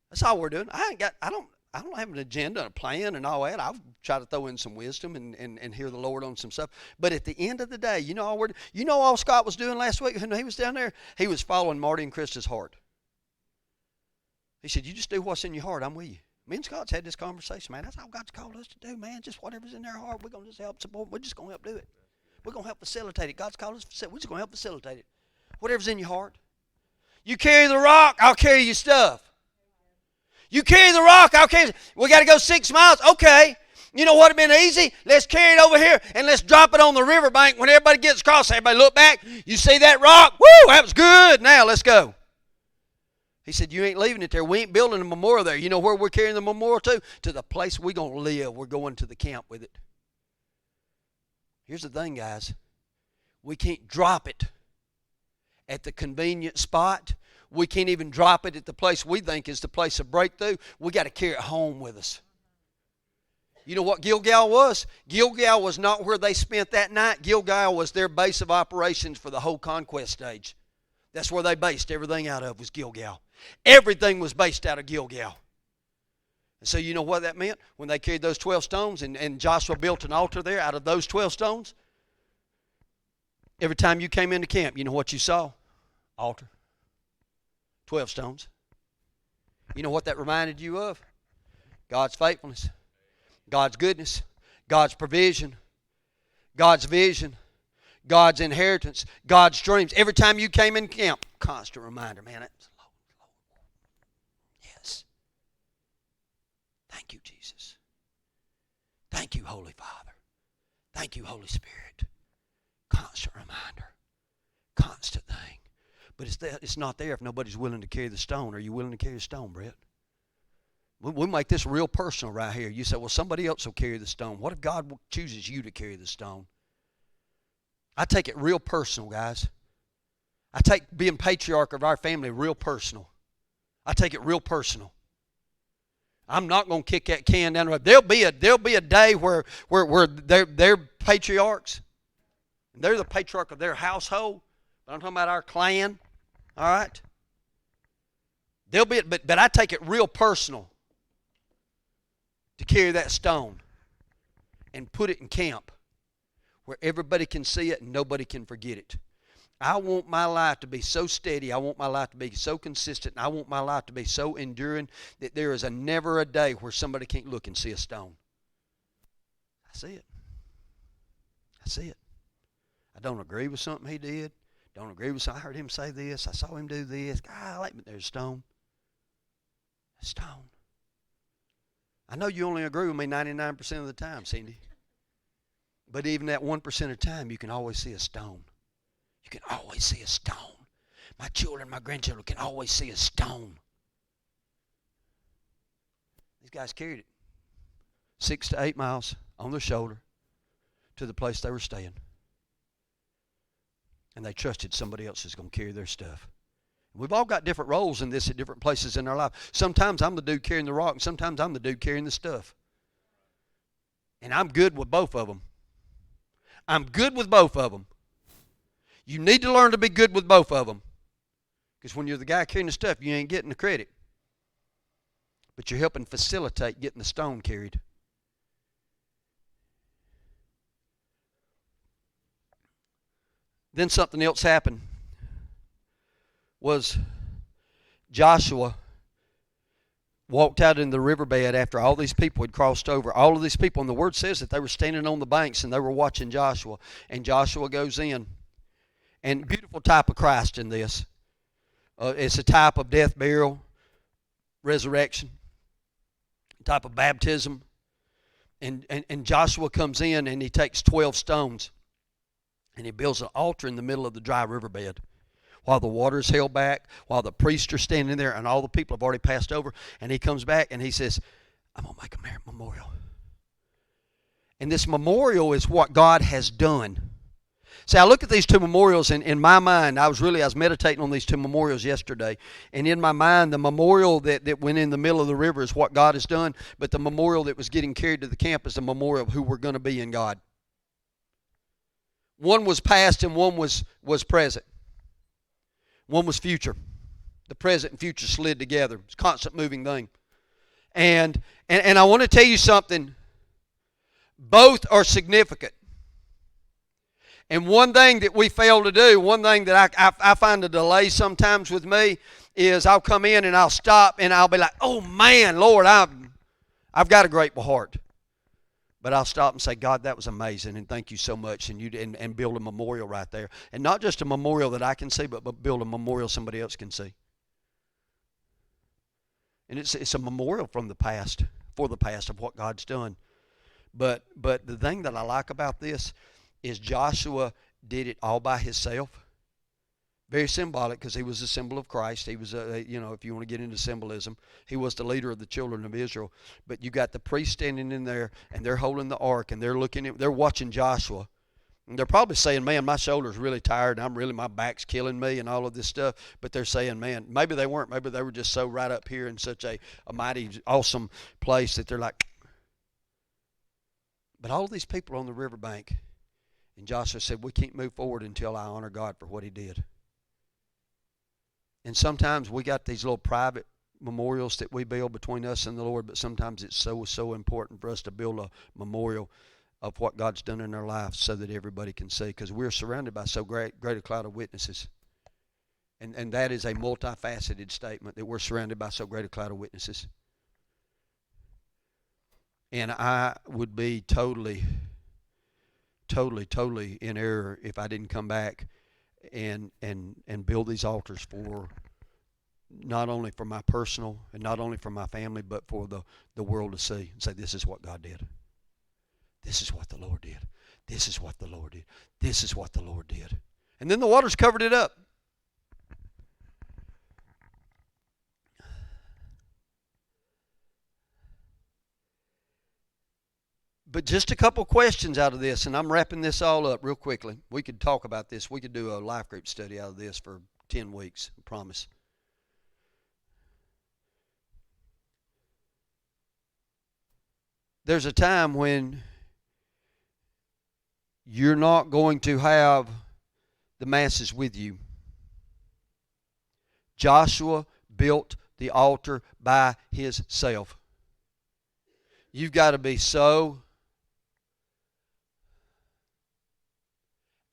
That's all we're doing. I don't have an agenda and a plan and all that. I'll try to throw in some wisdom and hear the Lord on some stuff. But at the end of the day, you know all Scott was doing last week when he was down there? He was following Marty and Krista's heart. He said, you just do what's in your heart. I'm with you. Me and Scott's had this conversation, man. That's all God's called us to do, man. Just whatever's in their heart, we're going to just help support. We're just going to help do it. We're going to help facilitate it. God's called us. We're just going to help facilitate it. Whatever's in your heart. You carry the rock, I'll carry your stuff. You carry the rock, I'll carry it. We got to go 6 miles. Okay. You know what would have been easy? Let's carry it over here and let's drop it on the riverbank. When everybody gets across, everybody look back. You see that rock? Woo, that was good. Now let's go. He said, you ain't leaving it there. We ain't building a memorial there. You know where we're carrying the memorial to? To the place we're going to live. We're going to the camp with it. Here's the thing, guys. We can't drop it at the convenient spot. We can't even drop it at the place we think is the place of breakthrough. We got to carry it home with us. You know what Gilgal was? Gilgal was not where they spent that night. Gilgal was their base of operations for the whole conquest stage. That's where they based everything out of, was Gilgal. Everything was based out of Gilgal. And so you know what that meant? When they carried those 12 stones and Joshua built an altar there out of those 12 stones, every time you came into camp, you know what you saw? Altar. 12 stones. You know what that reminded you of? God's faithfulness. God's goodness. God's provision. God's vision. God's inheritance. God's dreams. Every time you came in camp, constant reminder, man, that's Lord. Yes. Thank you, Jesus. Thank you, Holy Father. Thank you, Holy Spirit. Constant reminder. Constant thing. But it's not there if nobody's willing to carry the stone. Are you willing to carry the stone, Brett? We make this real personal right here. You say, well, somebody else will carry the stone. What if God chooses you to carry the stone? I take it real personal, guys. I take being patriarch of our family real personal. I take it real personal. I'm not going to kick that can down the road. There'll be a day where they're patriarchs. They're the patriarch of their household. But I'm talking about our clan. All right? But I take it real personal to carry that stone and put it in camp where everybody can see it and nobody can forget it. I want my life to be so steady. I want my life to be so consistent. I want my life to be so enduring that there is never a day where somebody can't look and see a stone. I see it. I see it. I don't agree with something he did. Don't agree with something. I heard him say this. I saw him do this. God, there's a stone. A stone. I know you only agree with me 99% of the time, Cindy. But even that 1% of the time, you can always see a stone. You can always see a stone. My children, my grandchildren can always see a stone. These guys carried it 6 to 8 miles on their shoulder to the place they were staying. And they trusted somebody else is going to carry their stuff. We've all got different roles in this at different places in our life. Sometimes I'm the dude carrying the rock, and sometimes I'm the dude carrying the stuff. And I'm good with both of them. I'm good with both of them. You need to learn to be good with both of them. Because when you're the guy carrying the stuff, you ain't getting the credit. But you're helping facilitate getting the stone carried. Then something else happened. Was Joshua walked out in the riverbed after all these people had crossed over. All of these people, and the word says that they were standing on the banks and they were watching Joshua. And Joshua goes in. And beautiful type of Christ in this. It's a type of death, burial, resurrection, type of baptism. And Joshua comes in and he takes 12 stones and he builds an altar in the middle of the dry riverbed. While the water is held back, while the priests are standing there and all the people have already passed over, and he comes back and he says, I'm going to make a memorial. And this memorial is what God has done. See, I look at these two memorials, and in my mind, I was meditating on these two memorials yesterday, and in my mind, the memorial that went in the middle of the river is what God has done, but the memorial that was getting carried to the camp is the memorial of who we're going to be in God. One was past and one was present. One was future. The present and future slid together. It's a constant moving thing. And I want to tell you something. Both are significant. And one thing that we fail to do, one thing that I find a delay sometimes with me, is I'll come in and I'll stop and I'll be like, oh man, Lord, I've got a grateful heart. But I'll stop and say, God, that was amazing, and thank you so much, and build a memorial right there. And not just a memorial that I can see, but build a memorial somebody else can see. And it's a memorial from the past, for the past of what God's done. But the thing that I like about this is Joshua did it all by himself. Very symbolic, because he was a symbol of Christ. He was, if you want to get into symbolism, he was the leader of the children of Israel. But you got the priests standing in there, and they're holding the ark, and they're watching Joshua. And they're probably saying, man, my shoulder's really tired, and my back's killing me, and all of this stuff. But they're saying, man, maybe they weren't. Maybe they were just so right up here in such a mighty, awesome place that they're like. But all of these people on the riverbank, and Joshua said, we can't move forward until I honor God for what he did. And sometimes we got these little private memorials that we build between us and the Lord, but sometimes it's so important for us to build a memorial of what God's done in our lives so that everybody can see, because we're surrounded by so great a cloud of witnesses. And that is a multifaceted statement, that we're surrounded by so great a cloud of witnesses. And I would be totally in error if I didn't come back and build these altars for not only for my personal and not only for my family, but for the world to see and say, this is what God did. This is what the Lord did. This is what the Lord did. This is what the Lord did. And then the waters covered it up. But just a couple questions out of this, and I'm wrapping this all up real quickly. We could talk about this. We could do a life group study out of this for 10 weeks, I promise. There's a time when you're not going to have the masses with you. Joshua built the altar by himself. You've got to be so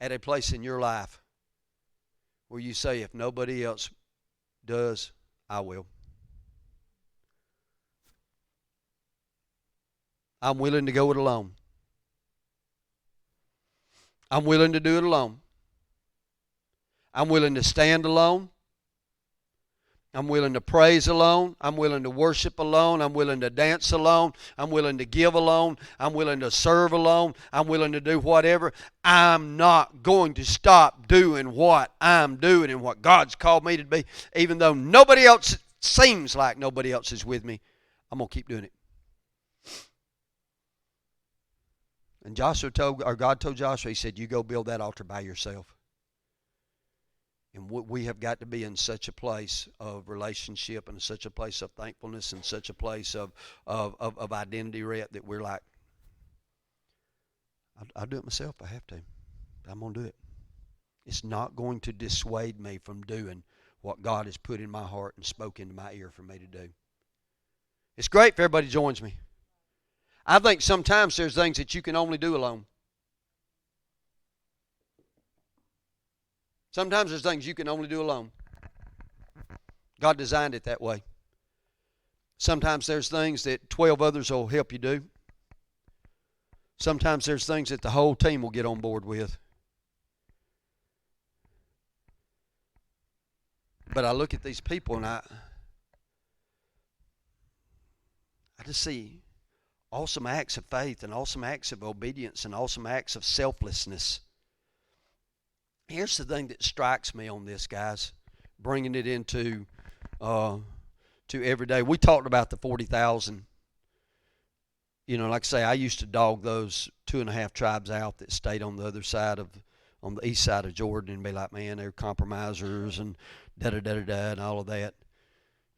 at a place in your life where you say, if nobody else does, I will. I'm willing to go it alone. I'm willing to do it alone. I'm willing to stand alone. I'm willing to praise alone. I'm willing to worship alone. I'm willing to dance alone. I'm willing to give alone. I'm willing to serve alone. I'm willing to do whatever. I'm not going to stop doing what I'm doing and what God's called me to be. Even though nobody else, seems like nobody else is with me, I'm going to keep doing it. And God told Joshua, he said, you go build that altar by yourself. And we have got to be in such a place of relationship and such a place of thankfulness and such a place of identity that we're like, I'll do it myself if I have to. I'm going to do it. It's not going to dissuade me from doing what God has put in my heart and spoke into my ear for me to do. It's great if everybody joins me. I think sometimes there's things that you can only do alone. Sometimes there's things you can only do alone. God designed it that way. Sometimes there's things that 12 others will help you do. Sometimes there's things that the whole team will get on board with. But I look at these people and I just see awesome acts of faith and awesome acts of obedience and awesome acts of selflessness. Here's the thing that strikes me on this, guys, bringing it into to every day. We talked about the 40,000. You know, like I say, I used to dog those 2.5 tribes out that stayed on the other side on the east side of Jordan and be like, man, they're compromisers and da-da-da-da-da and all of that.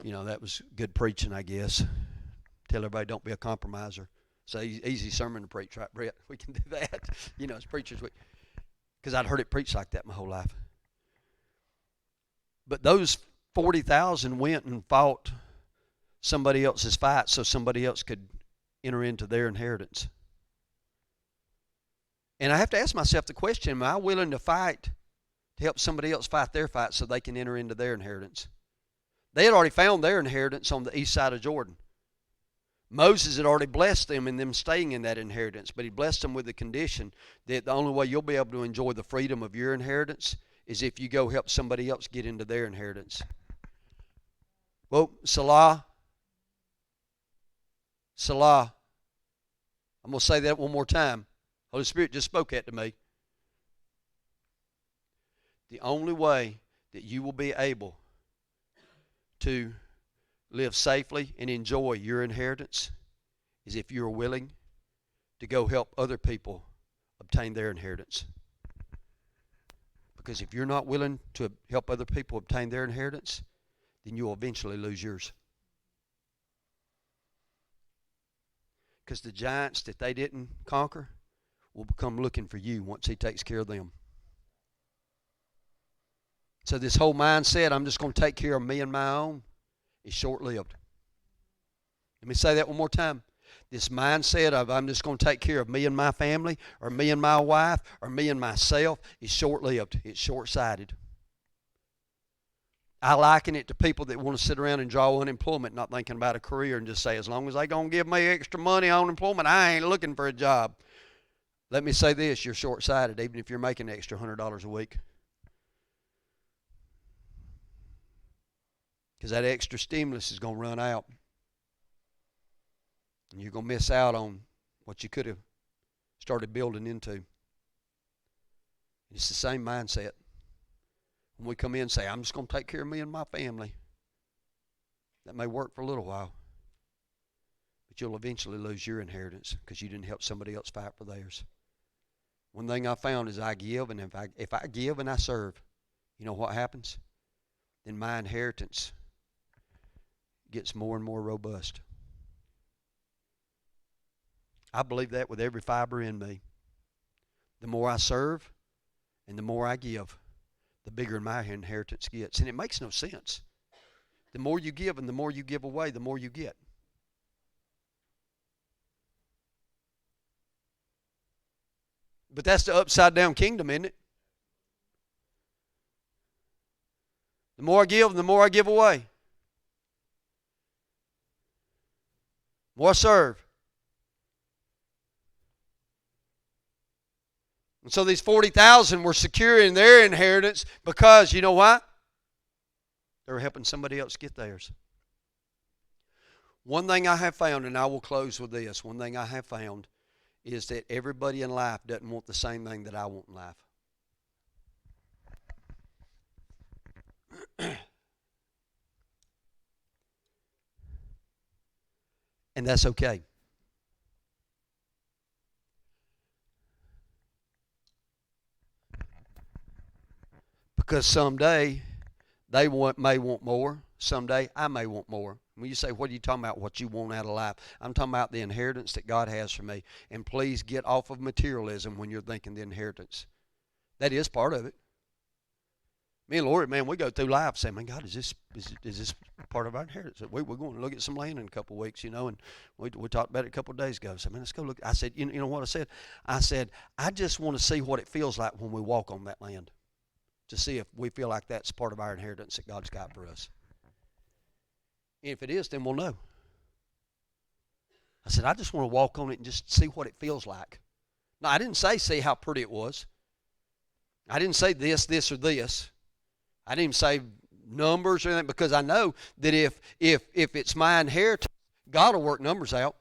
You know, that was good preaching, I guess. Tell everybody don't be a compromiser. It's an easy sermon to preach, right, Brett? We can do that. You know, as preachers, because I'd heard it preached like that my whole life. But those 40,000 went and fought somebody else's fight so somebody else could enter into their inheritance. And I have to ask myself the question, am I willing to fight to help somebody else fight their fight so they can enter into their inheritance? They had already found their inheritance on the east side of Jordan. Moses had already blessed them in them staying in that inheritance, but he blessed them with the condition that the only way you'll be able to enjoy the freedom of your inheritance is if you go help somebody else get into their inheritance. Well, Salah. I'm going to say that one more time. Holy Spirit just spoke that to me. The only way that you will be able to live safely and enjoy your inheritance is if you're willing to go help other people obtain their inheritance. Because if you're not willing to help other people obtain their inheritance, then you will eventually lose yours. Because the giants that they didn't conquer will come looking for you once he takes care of them. So this whole mindset, I'm just going to take care of me and my own, is short-lived. Let me say that one more time. This mindset of I'm just going to take care of me and my family, or me and my wife, or me and myself, is short-lived. It's short-sighted. I liken it to people that want to sit around and draw unemployment, not thinking about a career, and just say, as long as they're going to give me extra money on unemployment, I ain't looking for a job. Let me say this, you're short-sighted, even if you're making an extra $100 a week. Because that extra stimulus is going to run out. And you're going to miss out on what you could have started building into. It's the same mindset. When we come in and say, I'm just going to take care of me and my family, that may work for a little while. But you'll eventually lose your inheritance because you didn't help somebody else fight for theirs. One thing I found is I give, and if I give and I serve, you know what happens? Then my inheritance gets more and more robust. I believe that with every fiber in me. The more I serve and the more I give, the bigger my inheritance gets. And it makes no sense. The more you give and the more you give away, the more you get. But that's the upside down kingdom, isn't it? The more I give, the more I give away. The more I serve. And so these 40,000 were securing their inheritance because, you know why? They were helping somebody else get theirs. One thing I have found, and I will close with this, one thing I have found is that everybody in life doesn't want the same thing that I want in life. And that's okay. Because someday they may want more. Someday I may want more. When you say, what are you talking about, what you want out of life? I'm talking about the inheritance that God has for me. And please get off of materialism when you're thinking the inheritance. That is part of it. Me and Lori, man, we go through life saying, man, God, is this part of our inheritance? We're going to look at some land in a couple of weeks, you know, and we talked about it a couple of days ago. I said, man, let's go look. I said, you know what I said? I said, I just want to see what it feels like when we walk on that land, to see if we feel like that's part of our inheritance that God's got for us. And if it is, then we'll know. I said, I just want to walk on it and just see what it feels like. No, I didn't say see how pretty it was. I didn't say this, this, or this. I didn't even say numbers or anything, because I know that if it's my inheritance, God will work numbers out.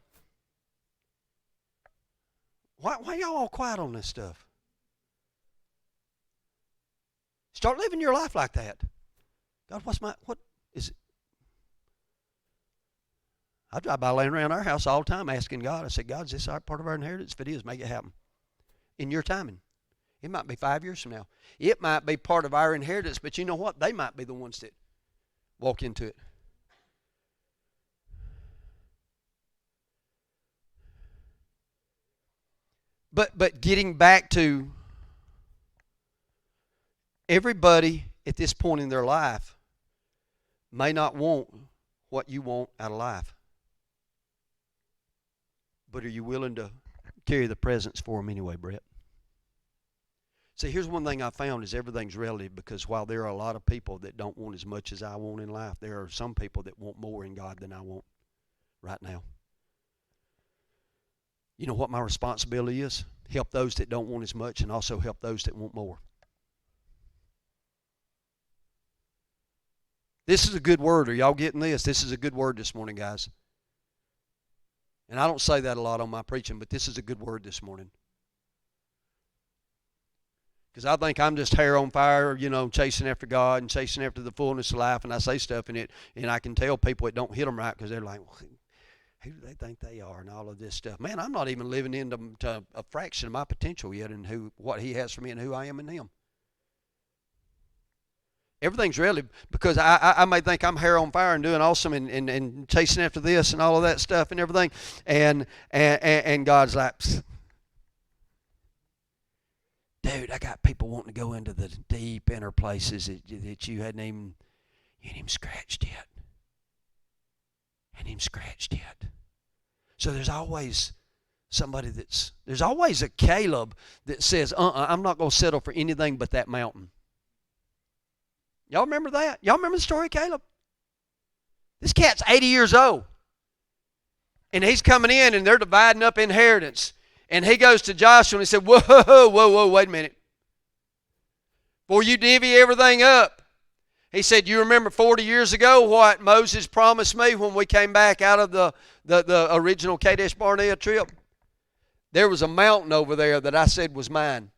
Why y'all all quiet on this stuff? Start living your life like that. God, what is it? I drive by laying around our house all the time asking God. I said, God, is this part of our inheritance? If it is, make it happen. In your timing. It might be 5 years from now. It might be part of our inheritance, but you know what? They might be the ones that walk into it. But getting back to everybody at this point in their life may not want what you want out of life. But are you willing to carry the presents for them anyway, Brett? See, here's one thing I found is everything's relative, because while there are a lot of people that don't want as much as I want in life, there are some people that want more in God than I want right now. You know what my responsibility is? Help those that don't want as much and also help those that want more. This is a good word. Are y'all getting this? This is a good word this morning, guys. And I don't say that a lot on my preaching, but this is a good word this morning. Because I think I'm just hair on fire, chasing after God and chasing after the fullness of life, and I say stuff in it, and I can tell people it don't hit them right because they're like, well, who do they think they are, and all of this stuff. Man, I'm not even living into a fraction of my potential yet, and what He has for me and who I am in Him. Everything's relative, because I may think I'm hair on fire and doing awesome and chasing after this and all of that stuff and everything, and God's like, psst. Dude, I got people wanting to go into the deep inner places that you hadn't even scratched yet. Hadn't even scratched yet. So there's always somebody there's always a Caleb that says, I'm not going to settle for anything but that mountain. Y'all remember that? Y'all remember the story of Caleb? This cat's 80 years old. And he's coming in and they're dividing up inheritance. And he goes to Joshua and he said, whoa, wait a minute. Before you divvy everything up, he said, you remember 40 years ago what Moses promised me when we came back out of the original Kadesh Barnea trip? There was a mountain over there that I said was mine.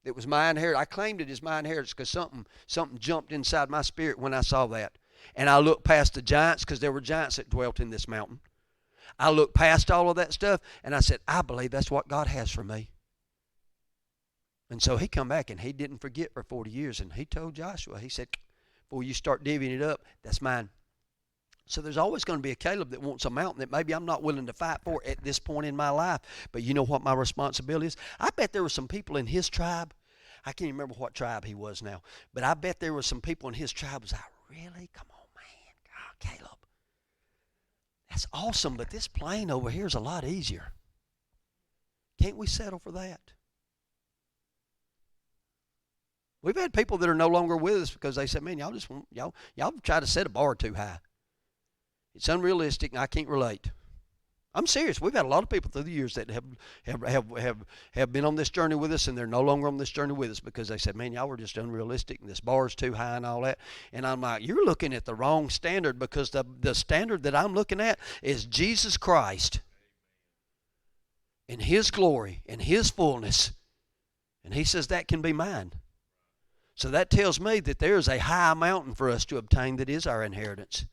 It was my inheritance. I claimed it as my inheritance because something jumped inside my spirit when I saw that. And I looked past the giants, because there were giants that dwelt in this mountain. I looked past all of that stuff, and I said, I believe that's what God has for me. And so he come back, and he didn't forget for 40 years, and he told Joshua, he said, before you start divvying it up, that's mine. So there's always going to be a Caleb that wants a mountain that maybe I'm not willing to fight for at this point in my life. But you know what my responsibility is? I bet there were some people in his tribe. I can't even remember what tribe he was now. But I bet there were some people in his tribe who was like, really? Come on, man. God, Caleb. That's awesome, but this plane over here is a lot easier. Can't we settle for that? We've had people that are no longer with us because they said, man, y'all try to set a bar too high. It's unrealistic and I can't relate. I'm serious. We've had a lot of people through the years that have been on this journey with us, and they're no longer on this journey with us because they said, man, y'all were just unrealistic and this bar's too high and all that. And I'm like, you're looking at the wrong standard, because the standard that I'm looking at is Jesus Christ and His glory and His fullness. And He says that can be mine. So that tells me that there's a high mountain for us to obtain that is our inheritance.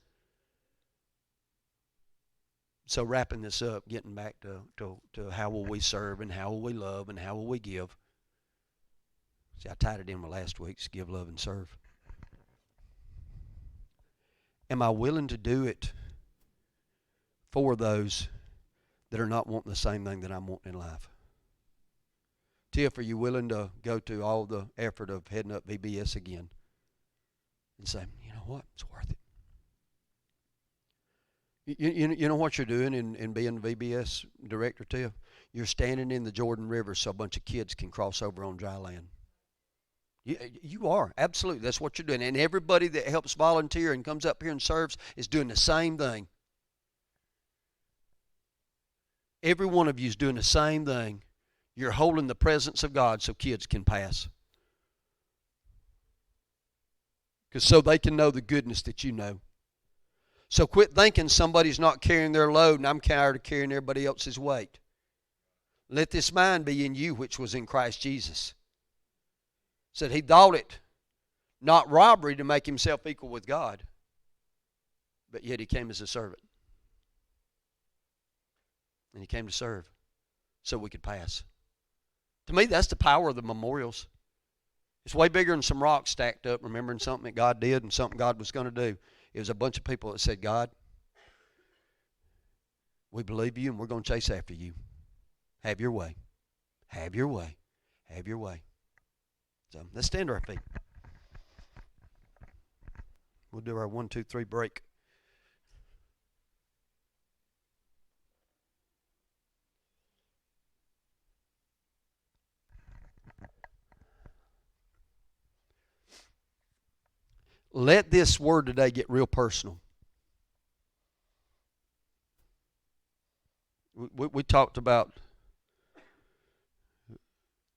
So wrapping this up, getting back to how will we serve and how will we love and how will we give. See, I tied it in with last week's give, love, and serve. Am I willing to do it for those that are not wanting the same thing that I'm wanting in life? Tiff, are you willing to go to all the effort of heading up VBS again and say, you know what, it's worth it? You know what you're doing in being VBS director, Tiff? You're standing in the Jordan River so a bunch of kids can cross over on dry land. You are. Absolutely. That's what you're doing. And everybody that helps volunteer and comes up here and serves is doing the same thing. Every one of you is doing the same thing. You're holding the presence of God so kids can pass. Because so they can know the goodness that you know. So quit thinking somebody's not carrying their load and I'm tired of carrying everybody else's weight. Let this mind be in you which was in Christ Jesus. Said he thought it not robbery to make himself equal with God, but yet he came as a servant. And he came to serve so we could pass. To me, that's the power of the memorials. It's way bigger than some rocks stacked up, remembering something that God did and something God was going to do. It was a bunch of people that said, God, we believe you and we're going to chase after you. Have your way. Have your way. Have your way. So let's stand to our feet. We'll do our 1, 2, 3 break. Let this word today get real personal. We talked about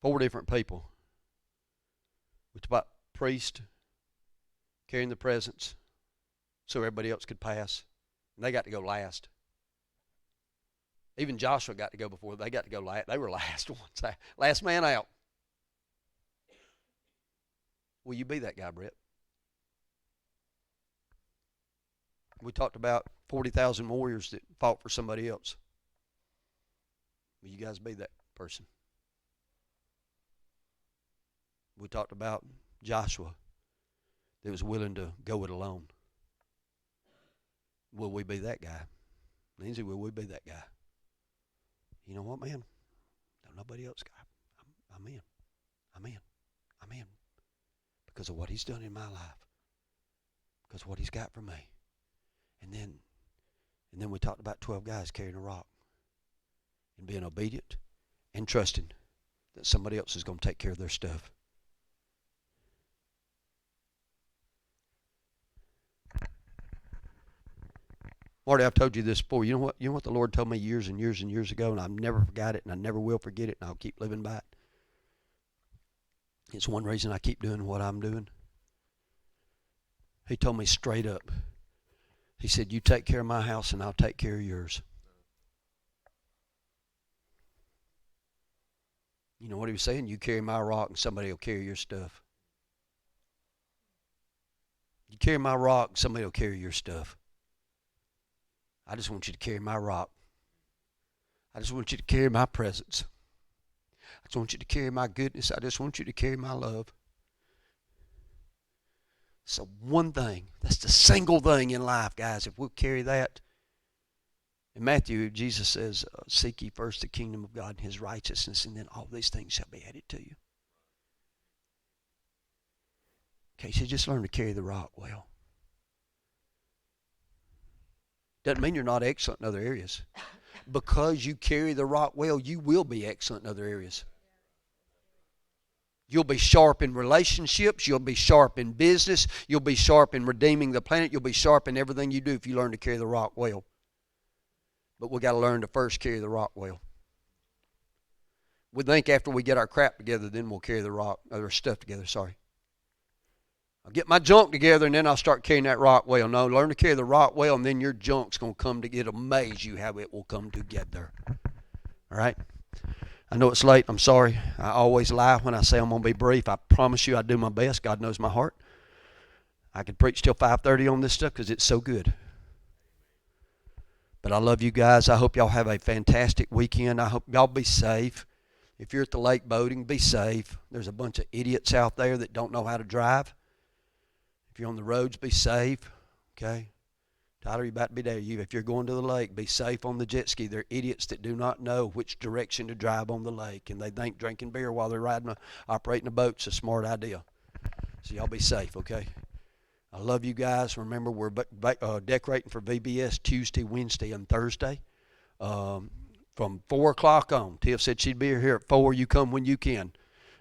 4 different people. We talked about priest carrying the presence so everybody else could pass. And they got to go last. Even Joshua got to go before. They got to go last. They were last ones. Last man out. Will you be that guy, Brett? We talked about 40,000 warriors that fought for somebody else. Will you guys be that person? We talked about Joshua that was willing to go it alone. Will we be that guy? Lindsay, will we be that guy? You know what, man? No, nobody else got. I'm in. I'm in. I'm in. Because of what he's done in my life. Because of what he's got for me. And then we talked about 12 guys carrying a rock and being obedient and trusting that somebody else is going to take care of their stuff. Marty, I've told you this before. You know what the Lord told me years and years and years ago, and I've never forgot it, and I never will forget it, and I'll keep living by it. It's one reason I keep doing what I'm doing. He told me straight up. He said, you take care of my house and I'll take care of yours. You know what he was saying? You carry my rock and somebody will carry your stuff. You carry my rock, somebody will carry your stuff. I just want you to carry my rock. I just want you to carry my presence. I just want you to carry my goodness. I just want you to carry my love. So one thing, that's the single thing in life, guys. If we'll carry that. In Matthew, Jesus says, seek ye first the kingdom of God and his righteousness, and then all these things shall be added to you. Okay, so just learn to carry the rock well. Doesn't mean you're not excellent in other areas. Because you carry the rock well, you will be excellent in other areas. You'll be sharp in relationships. You'll be sharp in business. You'll be sharp in redeeming the planet. You'll be sharp in everything you do if you learn to carry the rock well. But we got to learn to first carry the rock well. We think after we get our crap together, then we'll carry the rock, or stuff together, sorry. I'll get my junk together and then I'll start carrying that rock well. No, learn to carry the rock well and then your junk's going to come to it. Amaze you how it will come together. All right? I know it's late. I'm sorry. I always lie when I say I'm going to be brief. I promise you I do my best. God knows my heart. I could preach till 5:30 on this stuff because it's so good. But I love you guys. I hope y'all have a fantastic weekend. I hope y'all be safe. If you're at the lake boating, be safe. There's a bunch of idiots out there that don't know how to drive. If you're on the roads, be safe. Okay? Tyler, you're about to be there. If you're going to the lake, be safe on the jet ski. They're idiots that do not know which direction to drive on the lake, and they think drinking beer while they're operating a boat's a smart idea. So y'all be safe, okay? I love you guys. Remember, we're decorating for VBS Tuesday, Wednesday, and Thursday from 4 o'clock on. Tiff said she'd be here at 4. You come when you can.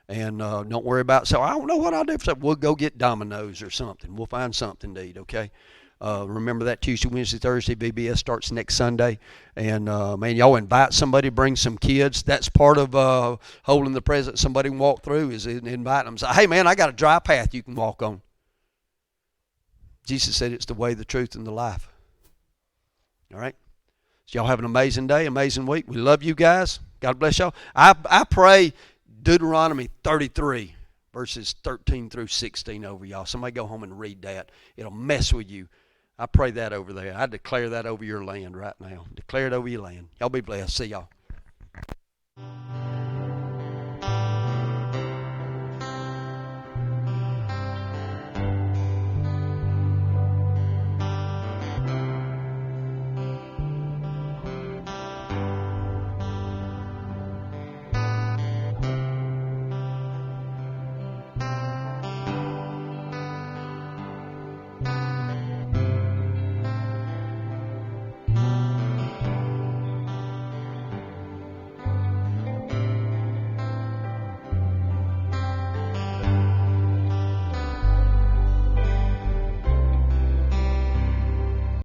And don't worry about, so I don't know what I'll do. So we'll go get Domino's or something. We'll find something to eat, okay? Remember that Tuesday, Wednesday, Thursday. VBS starts next Sunday. And, man, y'all invite somebody, bring some kids. That's part of holding the present somebody can walk through is inviting them. Say, hey, man, I got a dry path you can walk on. Jesus said it's the way, the truth, and the life. All right? So y'all have an amazing day, amazing week. We love you guys. God bless y'all. I pray Deuteronomy 33, verses 13 through 16 over y'all. Somebody go home and read that. It'll mess with you. I pray that over there. I declare that over your land right now. Declare it over your land. Y'all be blessed. See y'all.